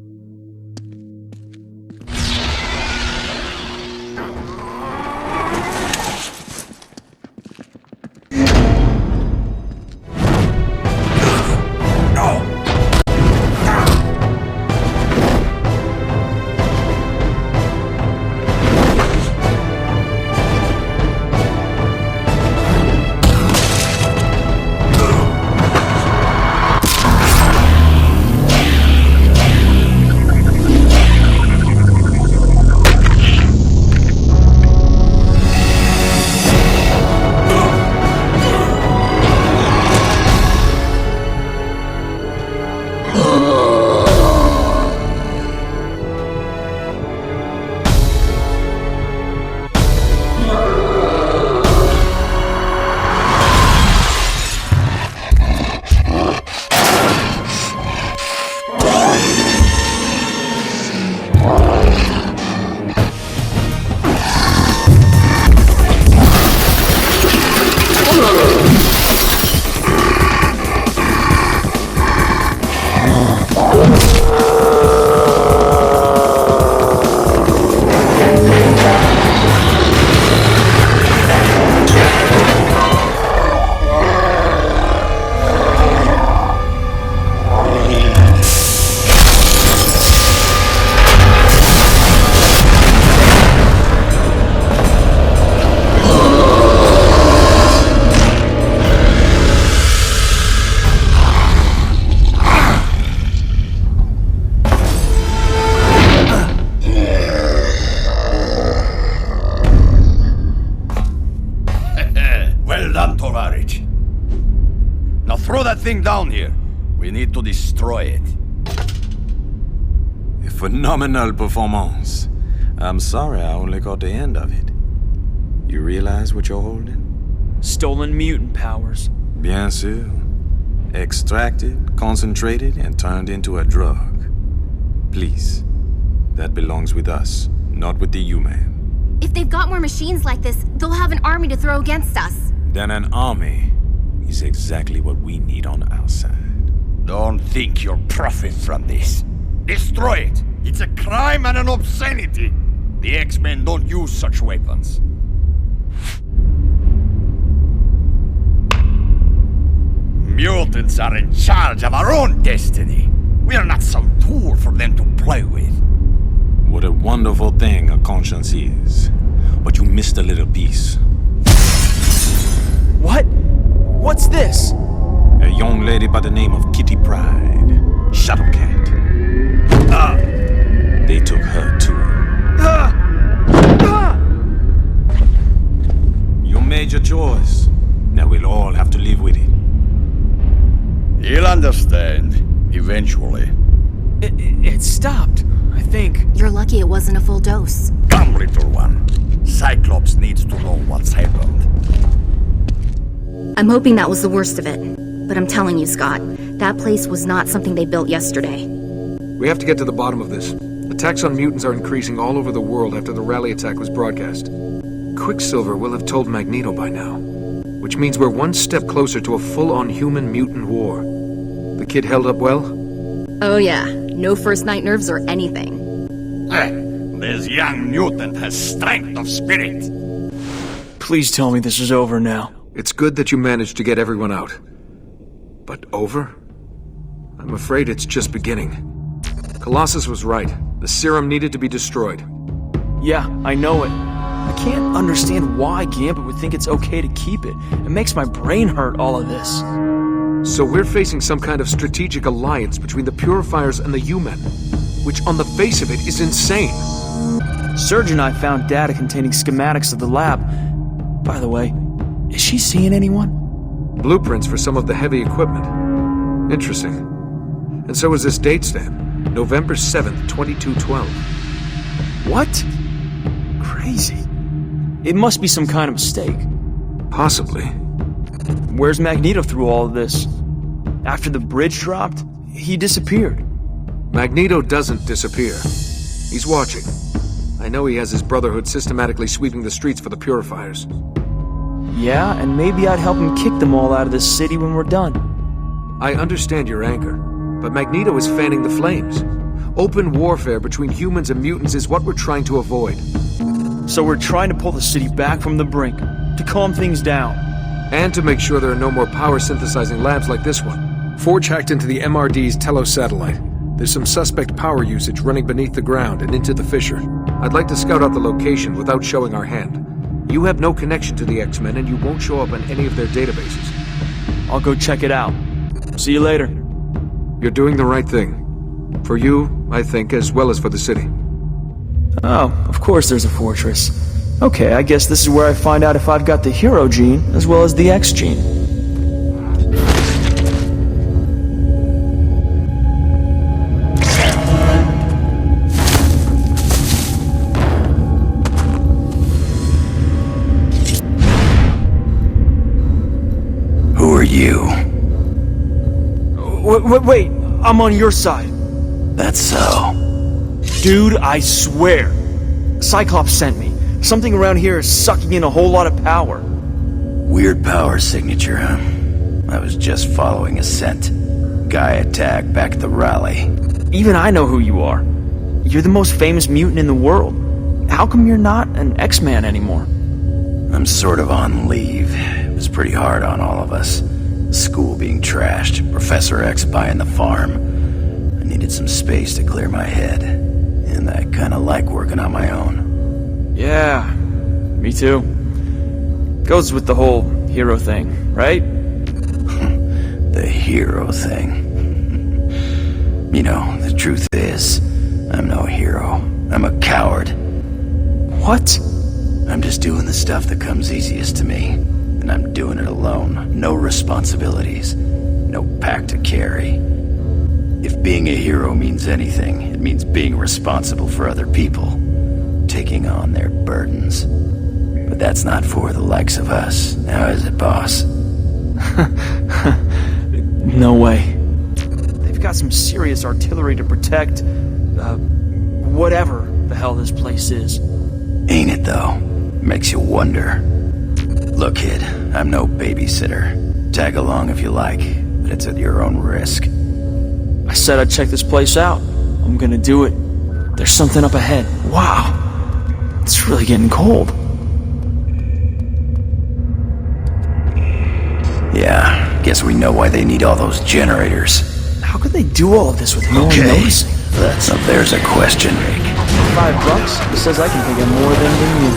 Thing down here. We need to destroy it. A phenomenal performance. I'm sorry I only caught the end of it. You realize what you're holding? Stolen mutant powers. Bien sûr. Extracted, concentrated, and turned into a drug. Please, that belongs with us, not with the human. If they've got more machines like this, they'll have an army to throw against us. Then an army is exactly what we need on our side. Don't think you'll profit from this. Destroy it! It's a crime and an obscenity! The X-Men don't use such weapons. Mutants are in charge of our own destiny. We are not some tool for them to play with. What a wonderful thing a conscience is. But you missed a little piece. What? What's this? A young lady by the name of Kitty Pryde. Shadowcat. They took her too. You made your choice. Now we'll all have to live with it. You'll understand. Eventually. It stopped, I think. You're lucky it wasn't a full dose. Come, little one. Cyclops needs to know what's happened. I'm hoping that was the worst of it. But I'm telling you, Scott, that place was not something they built yesterday. We have to get to the bottom of this. Attacks on mutants are increasing all over the world after the rally attack was broadcast. Quicksilver will have told Magneto by now, which means we're one step closer to a full-on human mutant war. The kid held up well? Oh yeah, no first night nerves or anything. This young mutant has strength of spirit. Please tell me this is over now. It's good that you managed to get everyone out. But over? I'm afraid it's just beginning. Colossus was right. The serum needed to be destroyed. Yeah, I know it. I can't understand why Gambit would think it's okay to keep it. It makes my brain hurt, all of this. So we're facing some kind of strategic alliance between the Purifiers and the U-Men, which on the face of it is insane. Serge and I found data containing schematics of the lab. By the way, is she seeing anyone? Blueprints for some of the heavy equipment. Interesting. And so is this date stamp. November 7th, 2212. What? Crazy. It must be some kind of mistake. Possibly. Where's Magneto through all of this? After the bridge dropped, he disappeared. Magneto doesn't disappear. He's watching. I know he has his Brotherhood systematically sweeping the streets for the Purifiers. Yeah, and maybe I'd help him kick them all out of this city when we're done. I understand your anger, but Magneto is fanning the flames. Open warfare between humans and mutants is what we're trying to avoid. So we're trying to pull the city back from the brink, to calm things down. And to make sure there are no more power-synthesizing labs like this one. Forge hacked into the MRD's Telos satellite. There's some suspect power usage running beneath the ground and into the fissure. I'd like to scout out the location without showing our hand. You have no connection to the X-Men and you won't show up in any of their databases. I'll go check it out. See you later. You're doing the right thing. For you, I think, as well as for the city. Oh, of course there's a fortress. Okay, I guess this is where I find out if I've got the hero gene as well as the X gene. Who are you? Wait, I'm on your side. That's so. Dude, I swear. Cyclops sent me. Something around here is sucking in a whole lot of power. Weird power signature, huh? I was just following a scent. Guy attacked back at the rally. Even I know who you are. You're the most famous mutant in the world. How come you're not an X-Man anymore? I'm sort of on leave. It was pretty hard on all of us. School being trashed, Professor X buying the farm. I needed some space to clear my head. And I kinda like working on my own. Yeah, me too. Goes with the whole hero thing, right? The hero thing. You know, the truth is, I'm no hero. I'm a coward. What? I'm just doing the stuff that comes easiest to me. And I'm doing it alone. No responsibilities. No pack to carry. If being a hero means anything, it means being responsible for other people. Taking on their burdens. But that's not for the likes of us. Now is it, boss? No way. They've got some serious artillery to protect, whatever the hell this place is. Ain't it, though? Makes you wonder. Look, kid, I'm no babysitter. Tag along if you like, but it's at your own risk. I said I'd check this place out. I'm gonna do it. There's something up ahead. Wow. It's really getting cold. Yeah, guess we know why they need all those generators. How could they do all of this with no one noticing? Now there's a question. $5? It says I can think of more than you.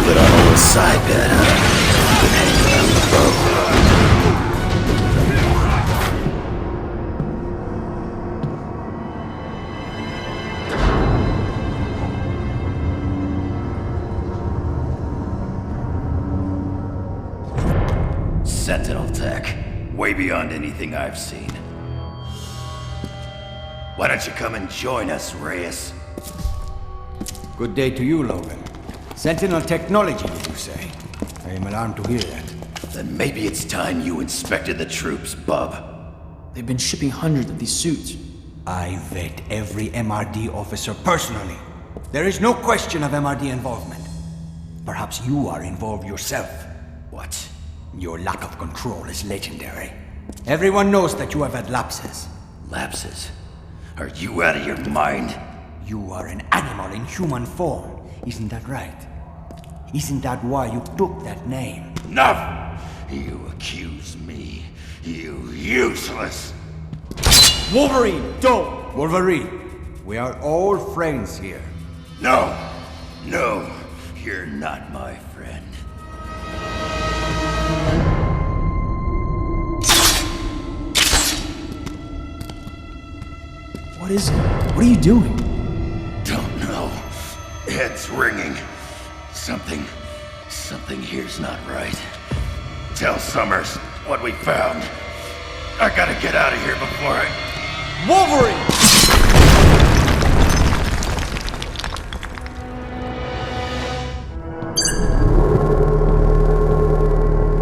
Put on a little side bet, huh? Good hanging around the boat. Sentinel tech. Way beyond anything I've seen. Why don't you come and join us, Reyes? Good day to you, Logan. Sentinel technology, did you say? I am alarmed to hear that. Then maybe it's time you inspected the troops, bub. They've been shipping hundreds of these suits. I vet every MRD officer personally. There is no question of MRD involvement. Perhaps you are involved yourself. What? Your lack of control is legendary. Everyone knows that you have had lapses. Lapses? Are you out of your mind? You are an animal in human form, isn't that right? Isn't that why you took that name? Enough! You accuse me, you useless... Wolverine, don't! Wolverine, we are all friends here. No! No, you're not my friend. What is it? What are you doing? Don't know. Head's ringing. Something here's not right. Tell Summers what we found. I gotta get out of here before I... Wolverine!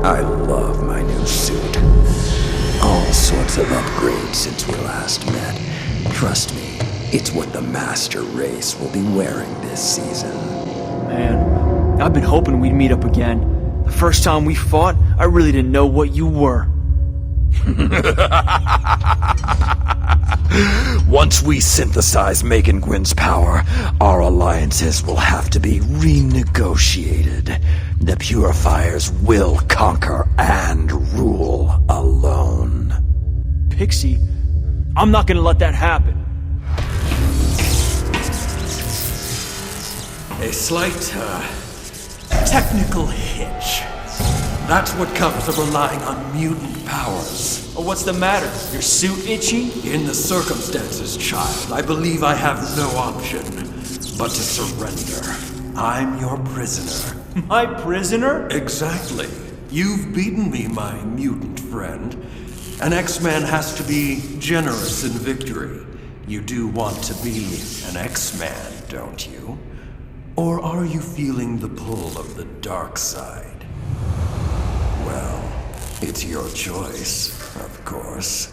I love my new suit. All sorts of upgrades since we last met. Trust me, it's what the master race will be wearing this season. Man, I've been hoping we'd meet up again. The first time we fought, I really didn't know what you were. Once we synthesize Megan Gwyn's power, our alliances will have to be renegotiated. The Purifiers will conquer and rule alone. Pixie, I'm not gonna let that happen. A slight, technical hitch. That's what comes of relying on mutant powers. What's the matter? Your suit itchy? In the circumstances, child, I believe I have no option but to surrender. I'm your prisoner. My prisoner? Exactly. You've beaten me, my mutant friend. An X-Man has to be generous in victory. You do want to be an X-Man, don't you? Or are you feeling the pull of the dark side? Well, it's your choice, of course.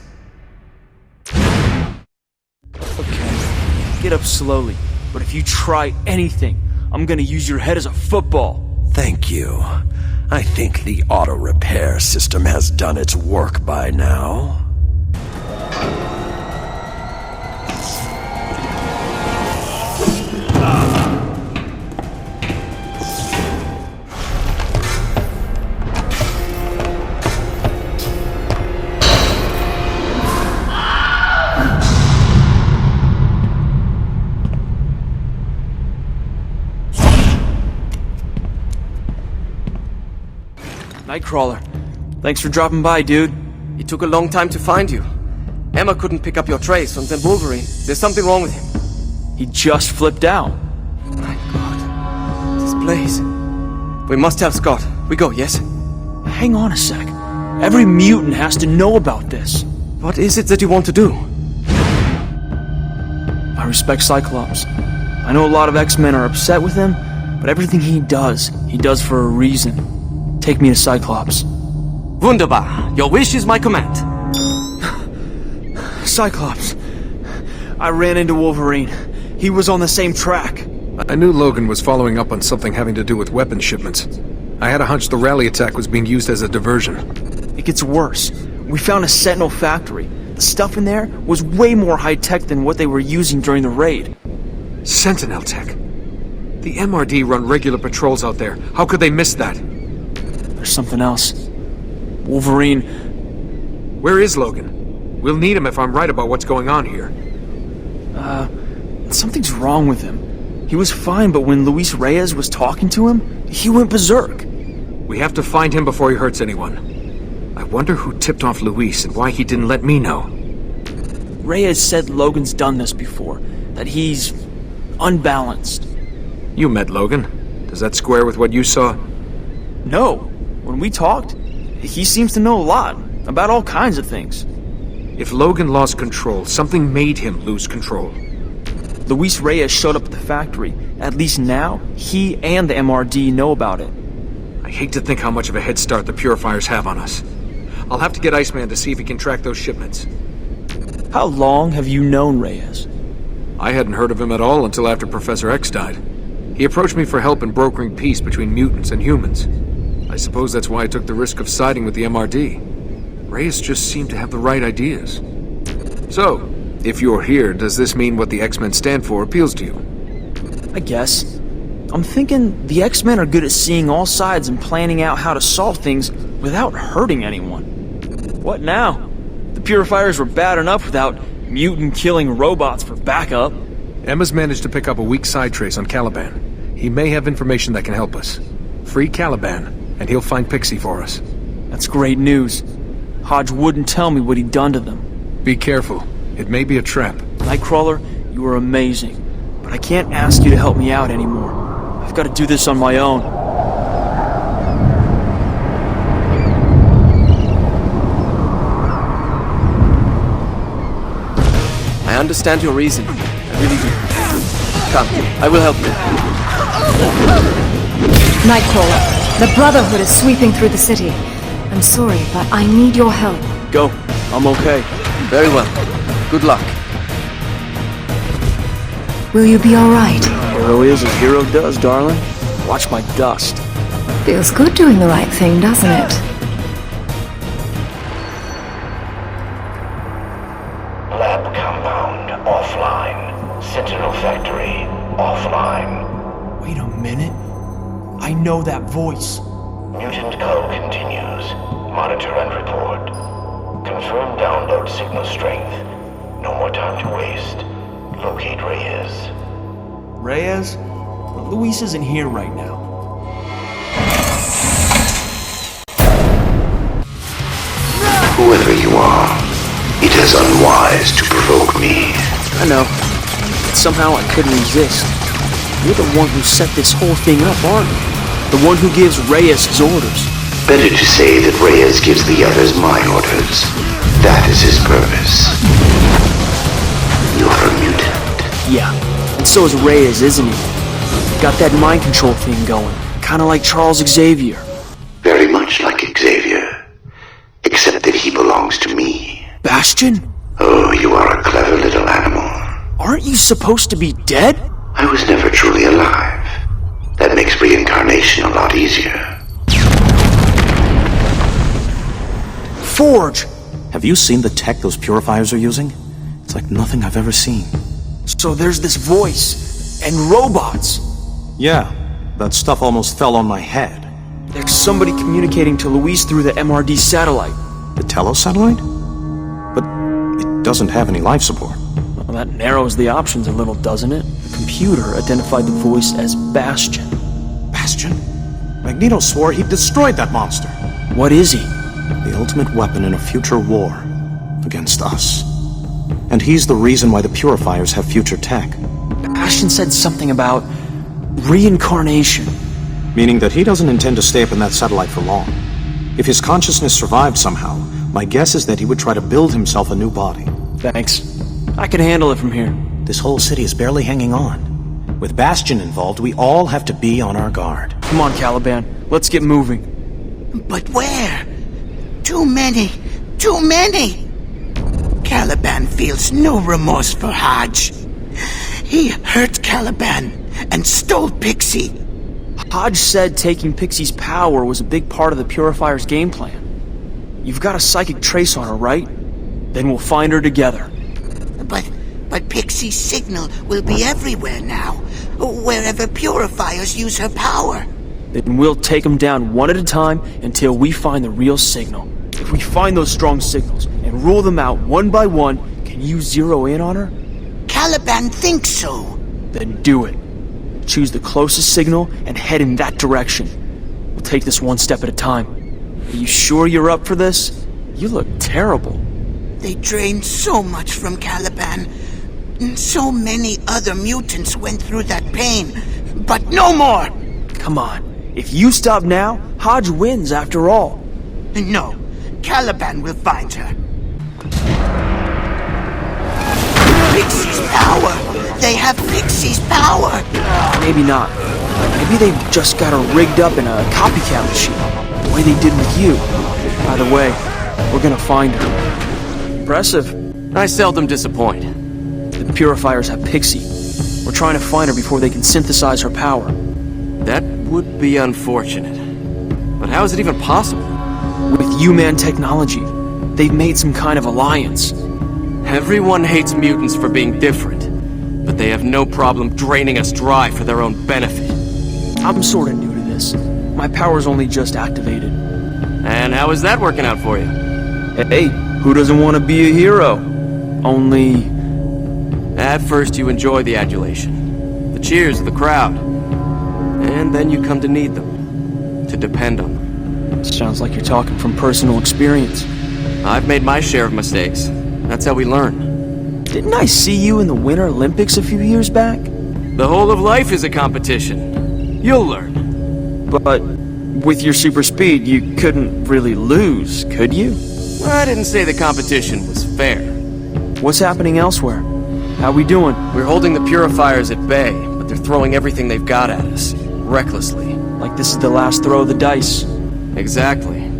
Okay, get up slowly. But if you try anything, I'm gonna use your head as a football. Thank you. I think the auto repair system has done its work by now. Nightcrawler, thanks for dropping by, dude. It took a long time to find you. Emma couldn't pick up your trace, and then Wolverine. There's something wrong with him. He just flipped out. My God. This place. We must tell Scott. We go, yes? Hang on a sec. Every mutant has to know about this. What is it that you want to do? I respect Cyclops. I know a lot of X-Men are upset with him, but everything he does for a reason. Take me to Cyclops. Wunderbar. Your wish is my command. Cyclops. I ran into Wolverine. He was on the same track. I knew Logan was following up on something having to do with weapon shipments. I had a hunch the rally attack was being used as a diversion. It gets worse. We found a Sentinel factory. The stuff in there was way more high-tech than what they were using during the raid. Sentinel tech? The MRD run regular patrols out there. How could they miss that? There's something else. Wolverine... Where is Logan? We'll need him if I'm right about what's going on here. Something's wrong with him. He was fine, but when Luis Reyes was talking to him, he went berserk. We have to find him before he hurts anyone. I wonder who tipped off Luis and why he didn't let me know. Reyes said Logan's done this before, that he's unbalanced. You met Logan. Does that square with what you saw? No. When we talked, he seems to know a lot, about all kinds of things. If Logan lost control, something made him lose control. Luis Reyes showed up at the factory. At least now, he and the MRD know about it. I hate to think how much of a head start the Purifiers have on us. I'll have to get Iceman to see if he can track those shipments. How long have you known Reyes? I hadn't heard of him at all until after Professor X died. He approached me for help in brokering peace between mutants and humans. I suppose that's why I took the risk of siding with the MRD. Reyes just seemed to have the right ideas. So, if you're here, does this mean what the X-Men stand for appeals to you? I guess. I'm thinking the X-Men are good at seeing all sides and planning out how to solve things without hurting anyone. What now? The Purifiers were bad enough without mutant-killing robots for backup. Emma's managed to pick up a weak side trace on Caliban. He may have information that can help us. Free Caliban, and he'll find Pixie for us. That's great news. Hodge wouldn't tell me what he'd done to them. Be careful. It may be a trap. Nightcrawler, you are amazing. But I can't ask you to help me out anymore. I've got to do this on my own. I understand your reason. I really do. Come, I will help you. Nightcrawler, the Brotherhood is sweeping through the city. I'm sorry, but I need your help. Go. I'm okay. Very well. Good luck. Will you be alright? Hero is as hero does, darling. Watch my dust. Feels good doing the right thing, doesn't it? Lab compound offline. Sentinel factory offline. Wait a minute. I know that voice. Mutant code continues. Monitor and report. Confirm download signal strength. No more time to waste. Locate Reyes. Reyes? Luis isn't here right now. Whoever you are, it is unwise to provoke me. I know. But somehow I couldn't resist. You're the one who set this whole thing up, aren't you? The one who gives Reyes his orders. Better to say that Reyes gives the others my orders. That is his purpose. You're a mutant. Yeah, and so is Reyes, isn't he? Got that mind control thing going. Kinda like Charles Xavier. Very much like Xavier. Except that he belongs to me. Bastion? Oh, you are a clever little animal. Aren't you supposed to be dead? I was never truly alive. That makes reincarnation a lot easier. Forge! Have you seen the tech those purifiers are using? It's like nothing I've ever seen. So there's this voice, and robots. Yeah, that stuff almost fell on my head. There's somebody communicating to Luis through the MRD satellite. The Telo satellite? But it doesn't have any life support. Well, that narrows the options a little, doesn't it? The computer identified the voice as Bastion. Bastion? Magneto swore he destroyed that monster. What is he? The ultimate weapon in a future war against us. And he's the reason why the Purifiers have future tech. Bastion said something about reincarnation. Meaning that he doesn't intend to stay up in that satellite for long. If his consciousness survived somehow, my guess is that he would try to build himself a new body. Thanks. I can handle it from here. This whole city is barely hanging on. With Bastion involved, we all have to be on our guard. Come on, Caliban. Let's get moving. But where? Too many. Too many! Caliban feels no remorse for Hodge. He hurt Caliban and stole Pixie. Hodge said taking Pixie's power was a big part of the Purifier's game plan. You've got a psychic trace on her, right? Then we'll find her together. But Pixie's signal will be everywhere now, wherever Purifiers use her power. Then we'll take them down one at a time until we find the real signal. If we find those strong signals and rule them out one by one, can you zero in on her? Caliban thinks so. Then do it. Choose the closest signal and head in that direction. We'll take this one step at a time. Are you sure you're up for this? You look terrible. They drained so much from Caliban. So many other mutants went through that pain. But no more! Come on. If you stop now, Hodge wins after all. No. Caliban will find her. Pixie's power! They have Pixie's power! Maybe not. Maybe they've just got her rigged up in a copycat machine, the way they did with you. By the way, we're gonna find her. Impressive. I seldom disappoint. The Purifiers have Pixie. We're trying to find her before they can synthesize her power. That would be unfortunate. But how is it even possible? With human technology, they've made some kind of alliance. Everyone hates mutants for being different, but they have no problem draining us dry for their own benefit. I'm sorta new to this. My power's only just activated. And how is that working out for you? Hey, who doesn't want to be a hero? Only... At first you enjoy the adulation, the cheers of the crowd. And then you come to need them, to depend on them. Sounds like you're talking from personal experience. I've made my share of mistakes. That's how we learn. Didn't I see you in the Winter Olympics a few years back? The whole of life is a competition. You'll learn. But with your super speed, you couldn't really lose, could you? Well, I didn't say the competition was fair. What's happening elsewhere? How we doing? We're holding the Purifiers at bay, but they're throwing everything they've got at us, recklessly. Like this is the last throw of the dice. Exactly.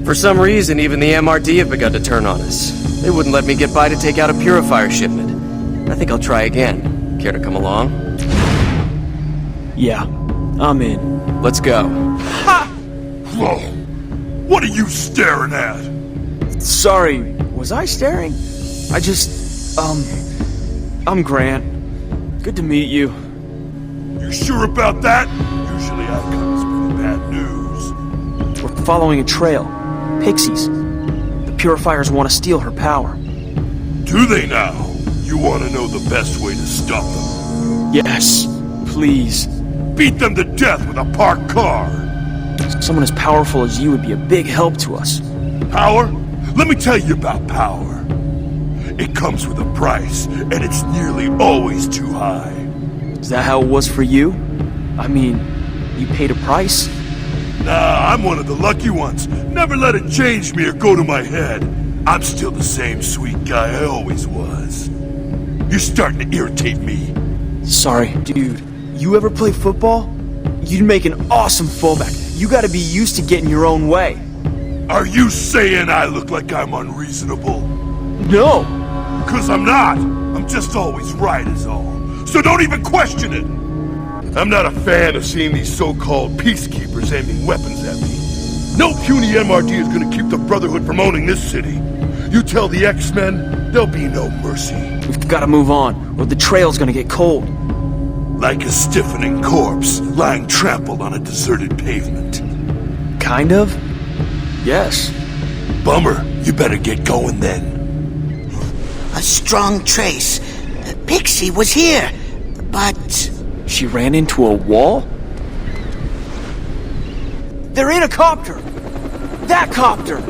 For some reason, even the MRD have begun to turn on us. They wouldn't let me get by to take out a Purifier shipment. I think I'll try again. Care to come along? Yeah, I'm in. Let's go. Ha! Whoa! What are you staring at? Sorry, was I staring? I just... I'm Grant. Good to meet you. You sure about that? Usually I come as pretty bad news. We're following a trail. Pixie's. The Purifiers want to steal her power. Do they now? You want to know the best way to stop them? Yes, please. Beat them to death with a parked car. Someone as powerful as you would be a big help to us. Power? Let me tell you about power. It comes with a price, and it's nearly always too high. Is that how it was for you? I mean, you paid a price? Nah, I'm one of the lucky ones. Never let it change me or go to my head. I'm still the same sweet guy I always was. You're starting to irritate me. Sorry, dude. You ever play football? You'd make an awesome fullback. You gotta be used to getting your own way. Are you saying I look like I'm unreasonable? No! 'Cause I'm not. I'm just always right is all. So don't even question it. I'm not a fan of seeing these so-called peacekeepers aiming weapons at me. No puny MRD is gonna keep the Brotherhood from owning this city. You tell the X-Men, there'll be no mercy. We've gotta move on, or the trail's gonna get cold. Like a stiffening corpse, lying trampled on a deserted pavement. Kind of? Yes. Bummer. You better get going then. A strong trace. Pixie was here, but... She ran into a wall? They're in a copter! That copter!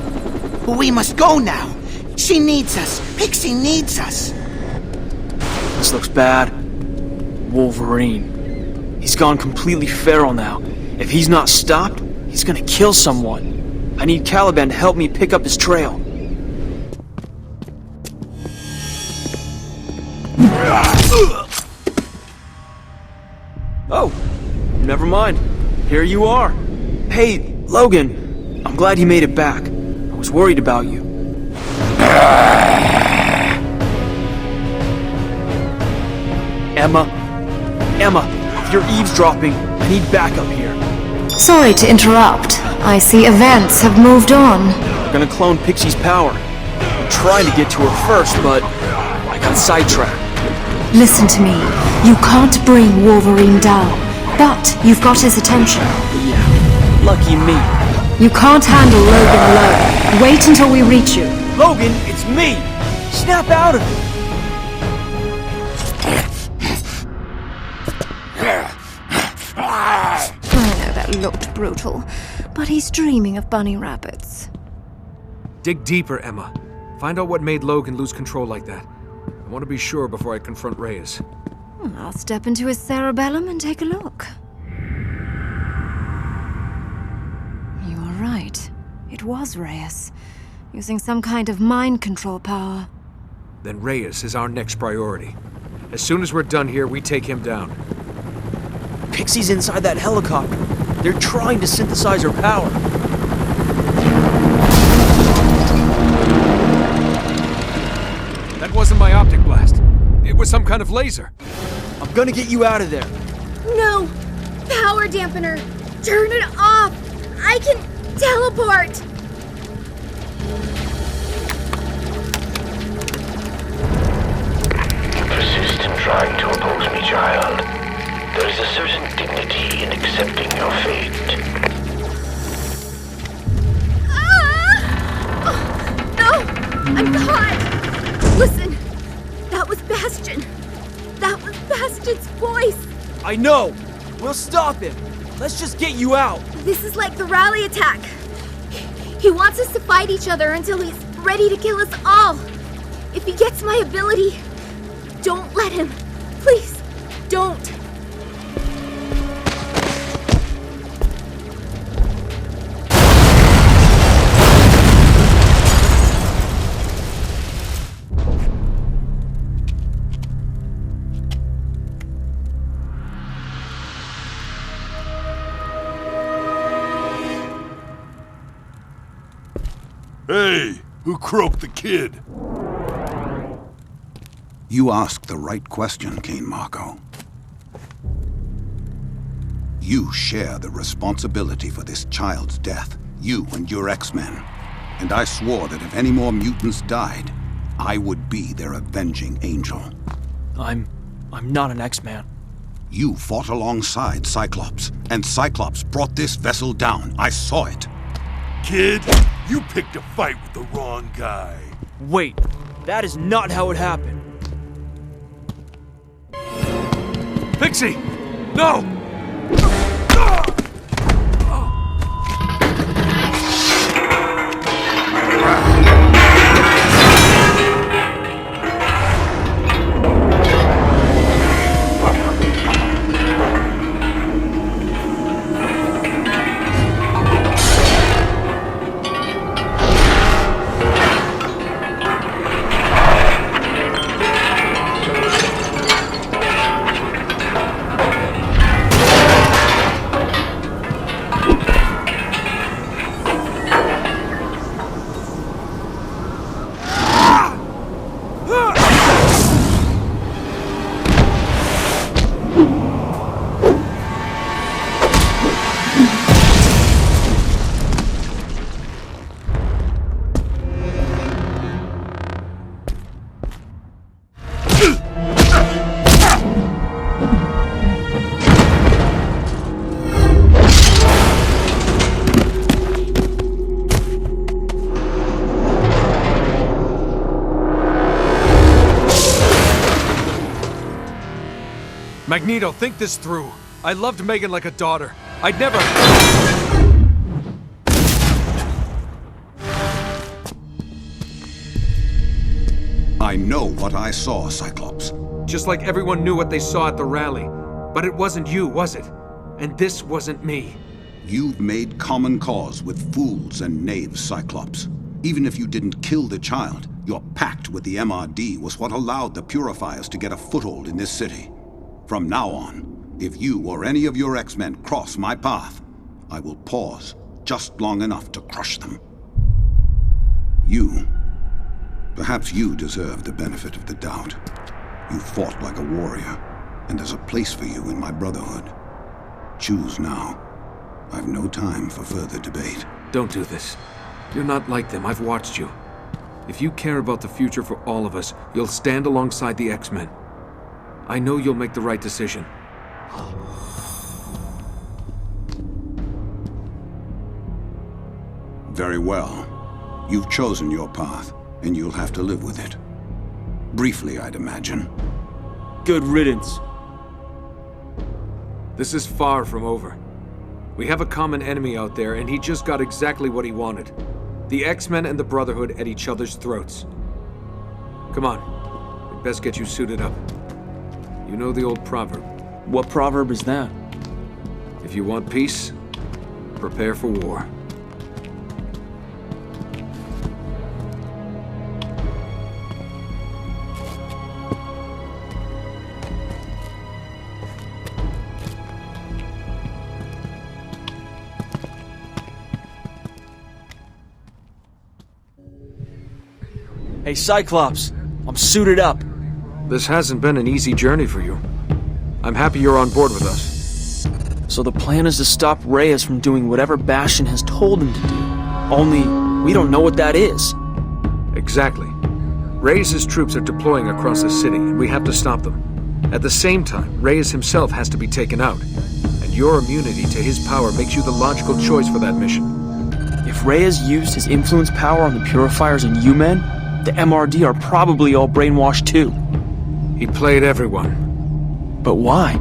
We must go now. She needs us. Pixie needs us. This looks bad. Wolverine. He's gone completely feral now. If he's not stopped, he's gonna kill someone. I need Caliban to help me pick up his trail. Oh, never mind. Here you are. Hey, Logan. I'm glad you made it back. I was worried about you. Emma, if you're eavesdropping, I need backup here. Sorry to interrupt. I see events have moved on. We're gonna clone Pixie's power. I'm trying to get to her first, but I got sidetracked. Listen to me. You can't bring Wolverine down, but you've got his attention. Yeah, lucky me. You can't handle Logan alone. Wait until we reach you. Logan, it's me! Snap out of it! I know that looked brutal, but he's dreaming of bunny rabbits. Dig deeper, Emma. Find out what made Logan lose control like that. I want to be sure before I confront Reyes. I'll step into his cerebellum and take a look. You're right. It was Reyes, using some kind of mind control power. Then Reyes is our next priority. As soon as we're done here, we take him down. Pixie's inside that helicopter. They're trying to synthesize her power. That my optic blast. It was some kind of laser. I'm gonna get you out of there. No! Power dampener! Turn it off! I can teleport! Persist in trying to oppose me, child. There is a certain dignity in accepting your fate. No! I'm caught! Listen! That was Bastion! That was Bastion's voice! I know! We'll stop him! Let's just get you out! This is like the rally attack. He wants us to fight each other until he's ready to kill us all. If he gets my ability, don't let him. Please, don't. Hey, who croaked the kid? You asked the right question, Kane Marco. You share the responsibility for this child's death, you and your X-Men. And I swore that if any more mutants died, I would be their avenging angel. I'm not an X-Man. You fought alongside Cyclops, and Cyclops brought this vessel down. I saw it. Kid, you picked a fight with the wrong guy. Wait, that is not how it happened. Pixie! No! Magneto, think this through. I loved Megan like a daughter. I'd never... I know what I saw, Cyclops. Just like everyone knew what they saw at the rally. But it wasn't you, was it? And this wasn't me. You've made common cause with fools and knaves, Cyclops. Even if you didn't kill the child, your pact with the MRD was what allowed the Purifiers to get a foothold in this city. From now on, if you or any of your X-Men cross my path, I will pause just long enough to crush them. Perhaps you deserve the benefit of the doubt. You fought like a warrior, and there's a place for you in my brotherhood. Choose now. I've no time for further debate. Don't do this. You're not like them. I've watched you. If you care about the future for all of us, you'll stand alongside the X-Men. I know you'll make the right decision. Very well. You've chosen your path, and you'll have to live with it. Briefly, I'd imagine. Good riddance. This is far from over. We have a common enemy out there, and he just got exactly what he wanted. The X-Men and the Brotherhood at each other's throats. Come on. We'd best get you suited up. You know the old proverb. What proverb is that? If you want peace, prepare for war. Hey, Cyclops. I'm suited up. This hasn't been an easy journey for you. I'm happy you're on board with us. So the plan is to stop Reyes from doing whatever Bastion has told him to do. Only, we don't know what that is. Exactly. Reyes' troops are deploying across the city, and we have to stop them. At the same time, Reyes himself has to be taken out, and your immunity to his power makes you the logical choice for that mission. If Reyes used his influence power on the Purifiers and you men, the MRD are probably all brainwashed too. He played everyone. But why?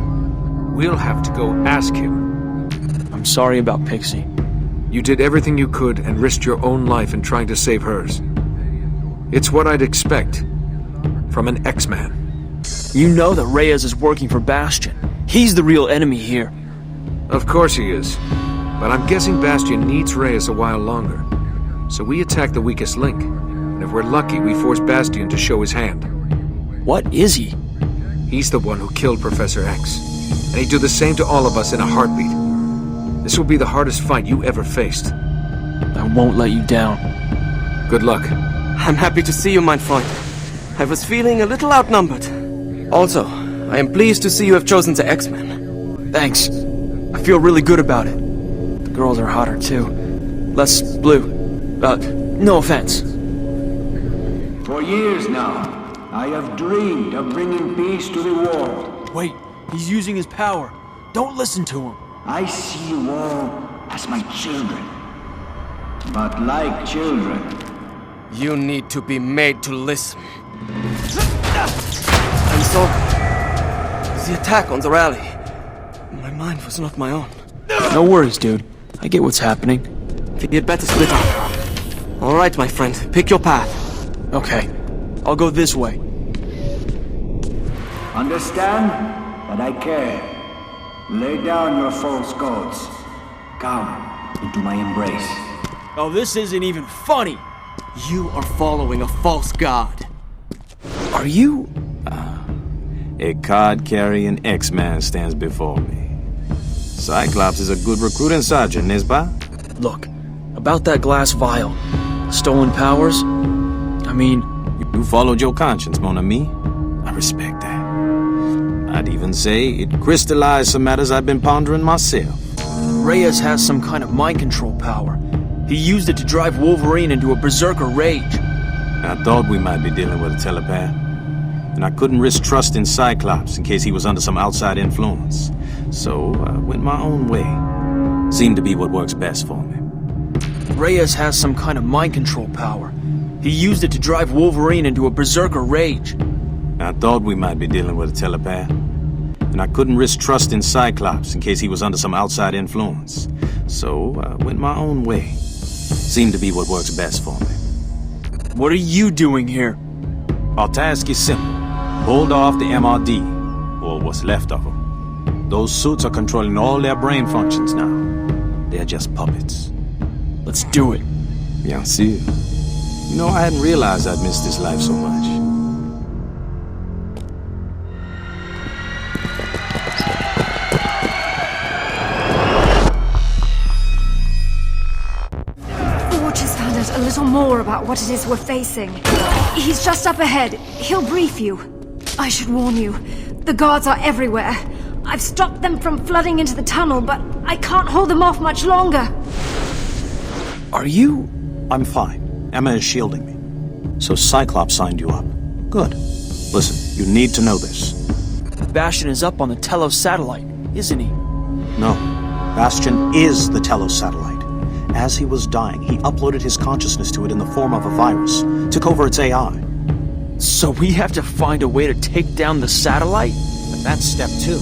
We'll have to go ask him. I'm sorry about Pixie. You did everything you could and risked your own life in trying to save hers. It's what I'd expect from an X-Man. You know that Reyes is working for Bastion. He's the real enemy here. Of course he is. But I'm guessing Bastion needs Reyes a while longer. So we attack the weakest link. And if we're lucky, we force Bastion to show his hand. What is he? He's the one who killed Professor X. And he'd do the same to all of us in a heartbeat. This will be the hardest fight you ever faced. I won't let you down. Good luck. I'm happy to see you, mein Freund. I was feeling a little outnumbered. Also, I am pleased to see you have chosen the X-Men. Thanks. I feel really good about it. The girls are hotter too. Less blue. No offense. For years now, I have dreamed of bringing peace to the world. Wait, he's using his power. Don't listen to him. I see you all as my children. But like children, you need to be made to listen. I'm sorry. The attack on the rally. My mind was not my own. No worries, dude. I get what's happening. You'd better split up. All right, my friend. Pick your path. Okay. I'll go this way. Understand that I care. Lay down your false gods. Come into my embrace. Oh, this isn't even funny. You are following a false god. Are you... A card-carrying X-Man stands before me. Cyclops is a good recruiting sergeant, n'est-ce pas? Look, about that glass vial. Stolen powers? I mean... You followed your conscience, mon ami. I respect that. I'd even say it crystallized some matters I've been pondering myself. Reyes has some kind of mind control power. He used it to drive Wolverine into a berserker rage. I thought we might be dealing with a telepath. And I couldn't risk trusting Cyclops in case he was under some outside influence. So I went my own way. Seemed to be what works best for me. Reyes has some kind of mind control power. He used it to drive Wolverine into a berserker rage. I thought we might be dealing with a telepath. And I couldn't risk trusting Cyclops in case he was under some outside influence. So I went my own way. Seemed to be what works best for me. What are you doing here? Our task is simple. Hold off the MRD, or what's left of them. Those suits are controlling all their brain functions now. They're just puppets. Let's do it. Bien sûr. You know, I hadn't realized I'd missed this life so much. Forge has found out a little more about what it is we're facing. He's just up ahead. He'll brief you. I should warn you, the guards are everywhere. I've stopped them from flooding into the tunnel, but I can't hold them off much longer. Are you... I'm fine. Emma is shielding me. So Cyclops signed you up. Good. Listen, you need to know this. Bastion is up on the Telos satellite, isn't he? No. Bastion is the Telos satellite. As he was dying, he uploaded his consciousness to it in the form of a virus. Took over its AI. So we have to find a way to take down the satellite? But that's step 2.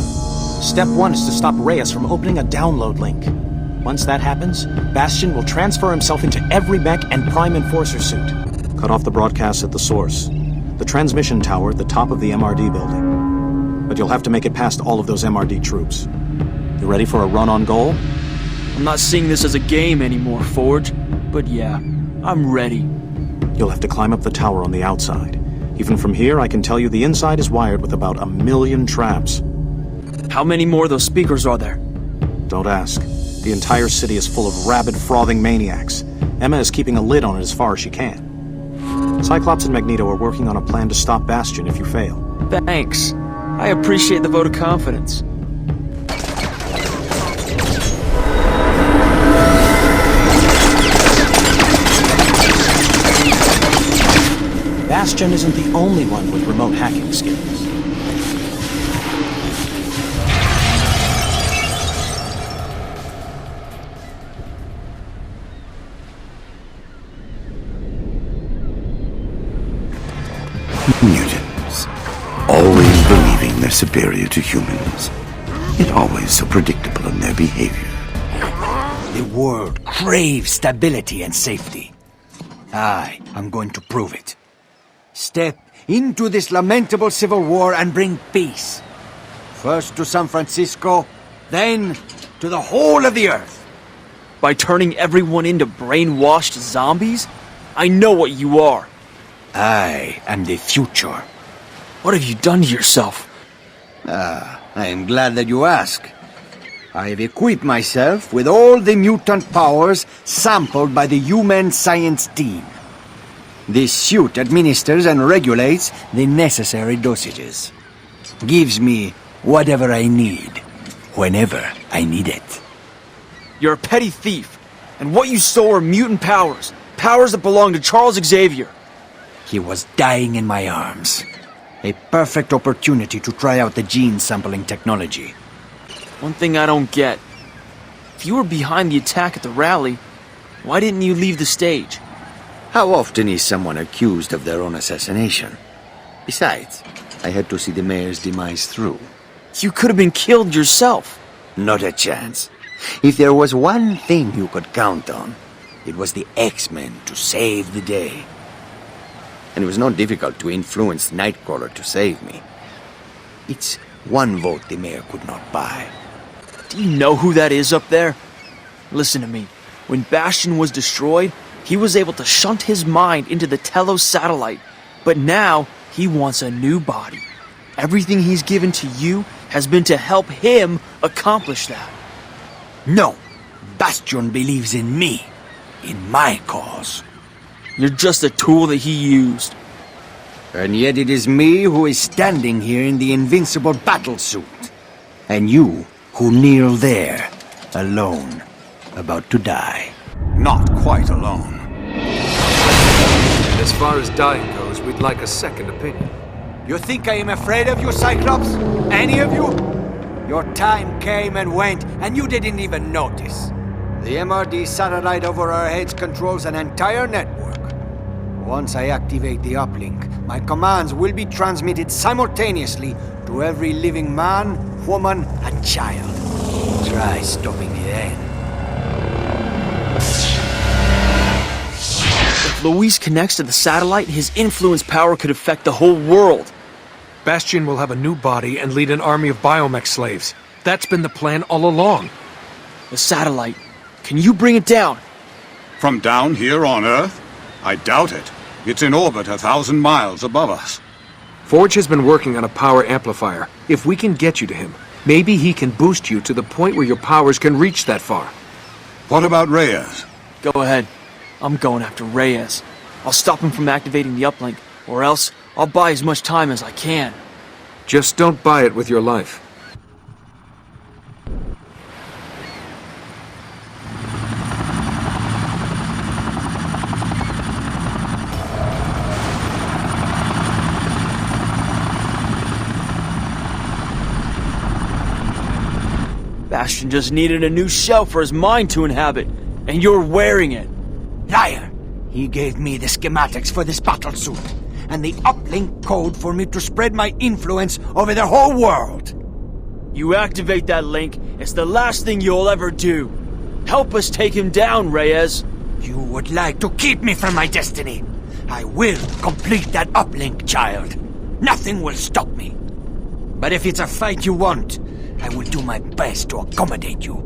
Step 1 is to stop Reyes from opening a download link. Once that happens, Bastion will transfer himself into every mech and Prime Enforcer suit. Cut off the broadcast at the source. The transmission tower at the top of the MRD building. But you'll have to make it past all of those MRD troops. You ready for a run on goal? I'm not seeing this as a game anymore, Forge. But yeah, I'm ready. You'll have to climb up the tower on the outside. Even from here, I can tell you the inside is wired with about 1 million traps. How many more of those speakers are there? Don't ask. The entire city is full of rabid, frothing maniacs. Emma is keeping a lid on it as far as she can. Cyclops and Magneto are working on a plan to stop Bastion if you fail. Thanks. I appreciate the vote of confidence. Bastion isn't the only one with remote hacking skills. Mutants. Always believing they're superior to humans. Yet always so predictable in their behavior. The world craves stability and safety. I'm going to prove it. Step into this lamentable civil war and bring peace. First to San Francisco, then to the whole of the Earth. By turning everyone into brainwashed zombies? I know what you are. I am the future. What have you done to yourself? I am glad that you ask. I have equipped myself with all the mutant powers sampled by the human science team. This suit administers and regulates the necessary dosages. Gives me whatever I need, whenever I need it. You're a petty thief, and what you stole are mutant powers. Powers that belong to Charles Xavier. He was dying in my arms. A perfect opportunity to try out the gene sampling technology. One thing I don't get. If you were behind the attack at the rally, why didn't you leave the stage? How often is someone accused of their own assassination? Besides, I had to see the mayor's demise through. You could have been killed yourself. Not a chance. If there was one thing you could count on, it was the X-Men to save the day. And it was not difficult to influence Nightcrawler to save me. It's one vote the mayor could not buy. Do you know who that is up there? Listen to me. When Bastion was destroyed, he was able to shunt his mind into the Telos satellite. But now, he wants a new body. Everything he's given to you has been to help him accomplish that. No. Bastion believes in me. In my cause. You're just a tool that he used. And yet it is me who is standing here in the invincible battlesuit. And you who kneel there, alone, about to die. Not quite alone. As far as dying goes, we'd like a second opinion. You think I am afraid of you, Cyclops? Any of you? Your time came and went, and you didn't even notice. The MRD satellite over our heads controls an entire network. Once I activate the uplink, my commands will be transmitted simultaneously to every living man, woman, and child. Try stopping me then. If Luis connects to the satellite, his influence power could affect the whole world. Bastion will have a new body and lead an army of biomech slaves. That's been the plan all along. The satellite. Can you bring it down? From down here on Earth? I doubt it. It's in orbit 1,000 miles above us. Forge has been working on a power amplifier. If we can get you to him, maybe he can boost you to the point where your powers can reach that far. What about Reyes? Go ahead. I'm going after Reyes. I'll stop him from activating the uplink, or else I'll buy as much time as I can. Just don't buy it with your life. Bastion just needed a new shell for his mind to inhabit, and you're wearing it. Liar! He gave me the schematics for this battlesuit, and the uplink code for me to spread my influence over the whole world. You activate that link, it's the last thing you'll ever do. Help us take him down, Reyes. You would like to keep me from my destiny. I will complete that uplink, child. Nothing will stop me. But if it's a fight you want, I will do my best to accommodate you.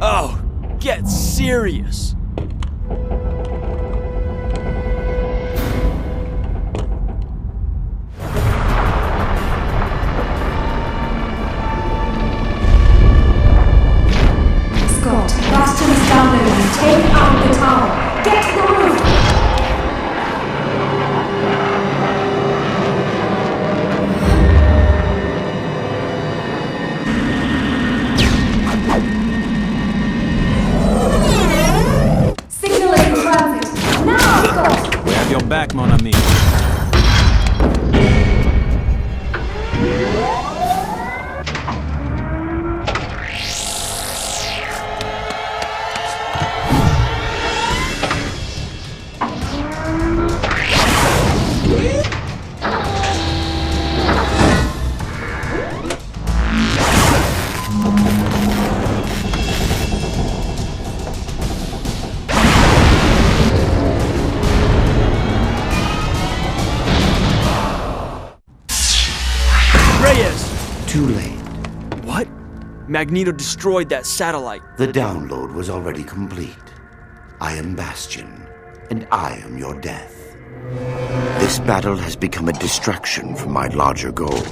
Oh, get serious. Bastion's downloading. Take out the tower. Get to the roof. Signaling transit. Now, go. We have your back, mon ami. Too late. What? Magneto destroyed that satellite. The download was already complete. I am Bastion, and I am your death. This battle has become a distraction from my larger goal.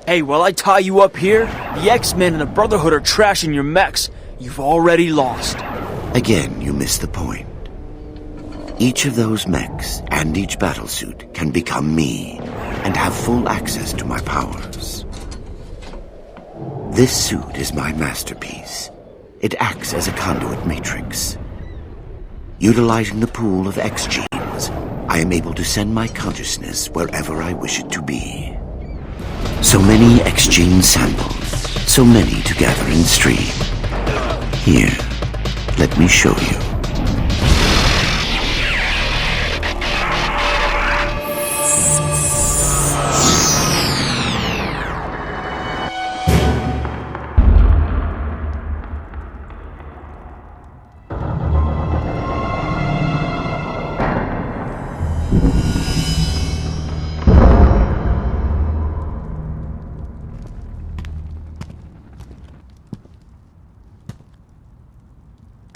Hey, while I tie you up here, the X-Men and the Brotherhood are trashing your mechs. You've already lost. Again, you miss the point. Each of those mechs and each battlesuit can become me and have full access to my powers. This suit is my masterpiece. It acts as a conduit matrix. Utilizing the pool of X genes, I am able to send my consciousness wherever I wish it to be. So many X gene samples, so many to gather and stream. Here, let me show you.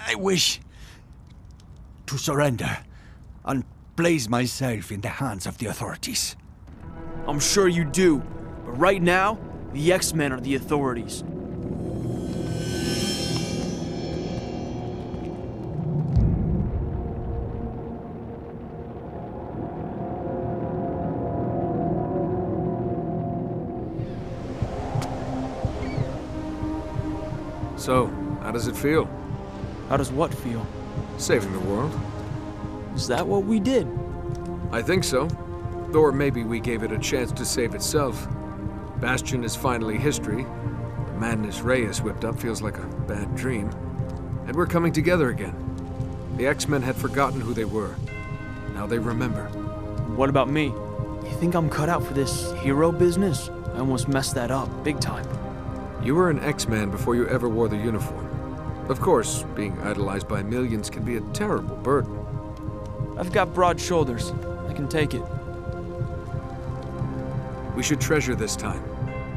I wish to surrender and place myself in the hands of the authorities. I'm sure you do, but right now, the X-Men are the authorities. So, how does it feel? How does what feel? Saving the world. Is that what we did? I think so. Or maybe we gave it a chance to save itself. Bastion is finally history. The madness Reyes whipped up feels like a bad dream. And we're coming together again. The X-Men had forgotten who they were. Now they remember. What about me? You think I'm cut out for this hero business? I almost messed that up, big time. You were an X-Man before you ever wore the uniform. Of course, being idolized by millions can be a terrible burden. I've got broad shoulders. I can take it. We should treasure this time.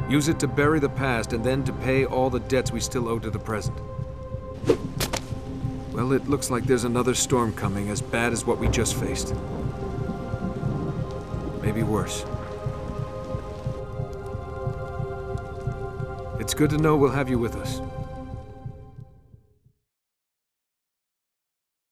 Use it to bury the past and then to pay all the debts we still owe to the present. Well, it looks like there's another storm coming as bad as what we just faced. Maybe worse. It's good to know we'll have you with us.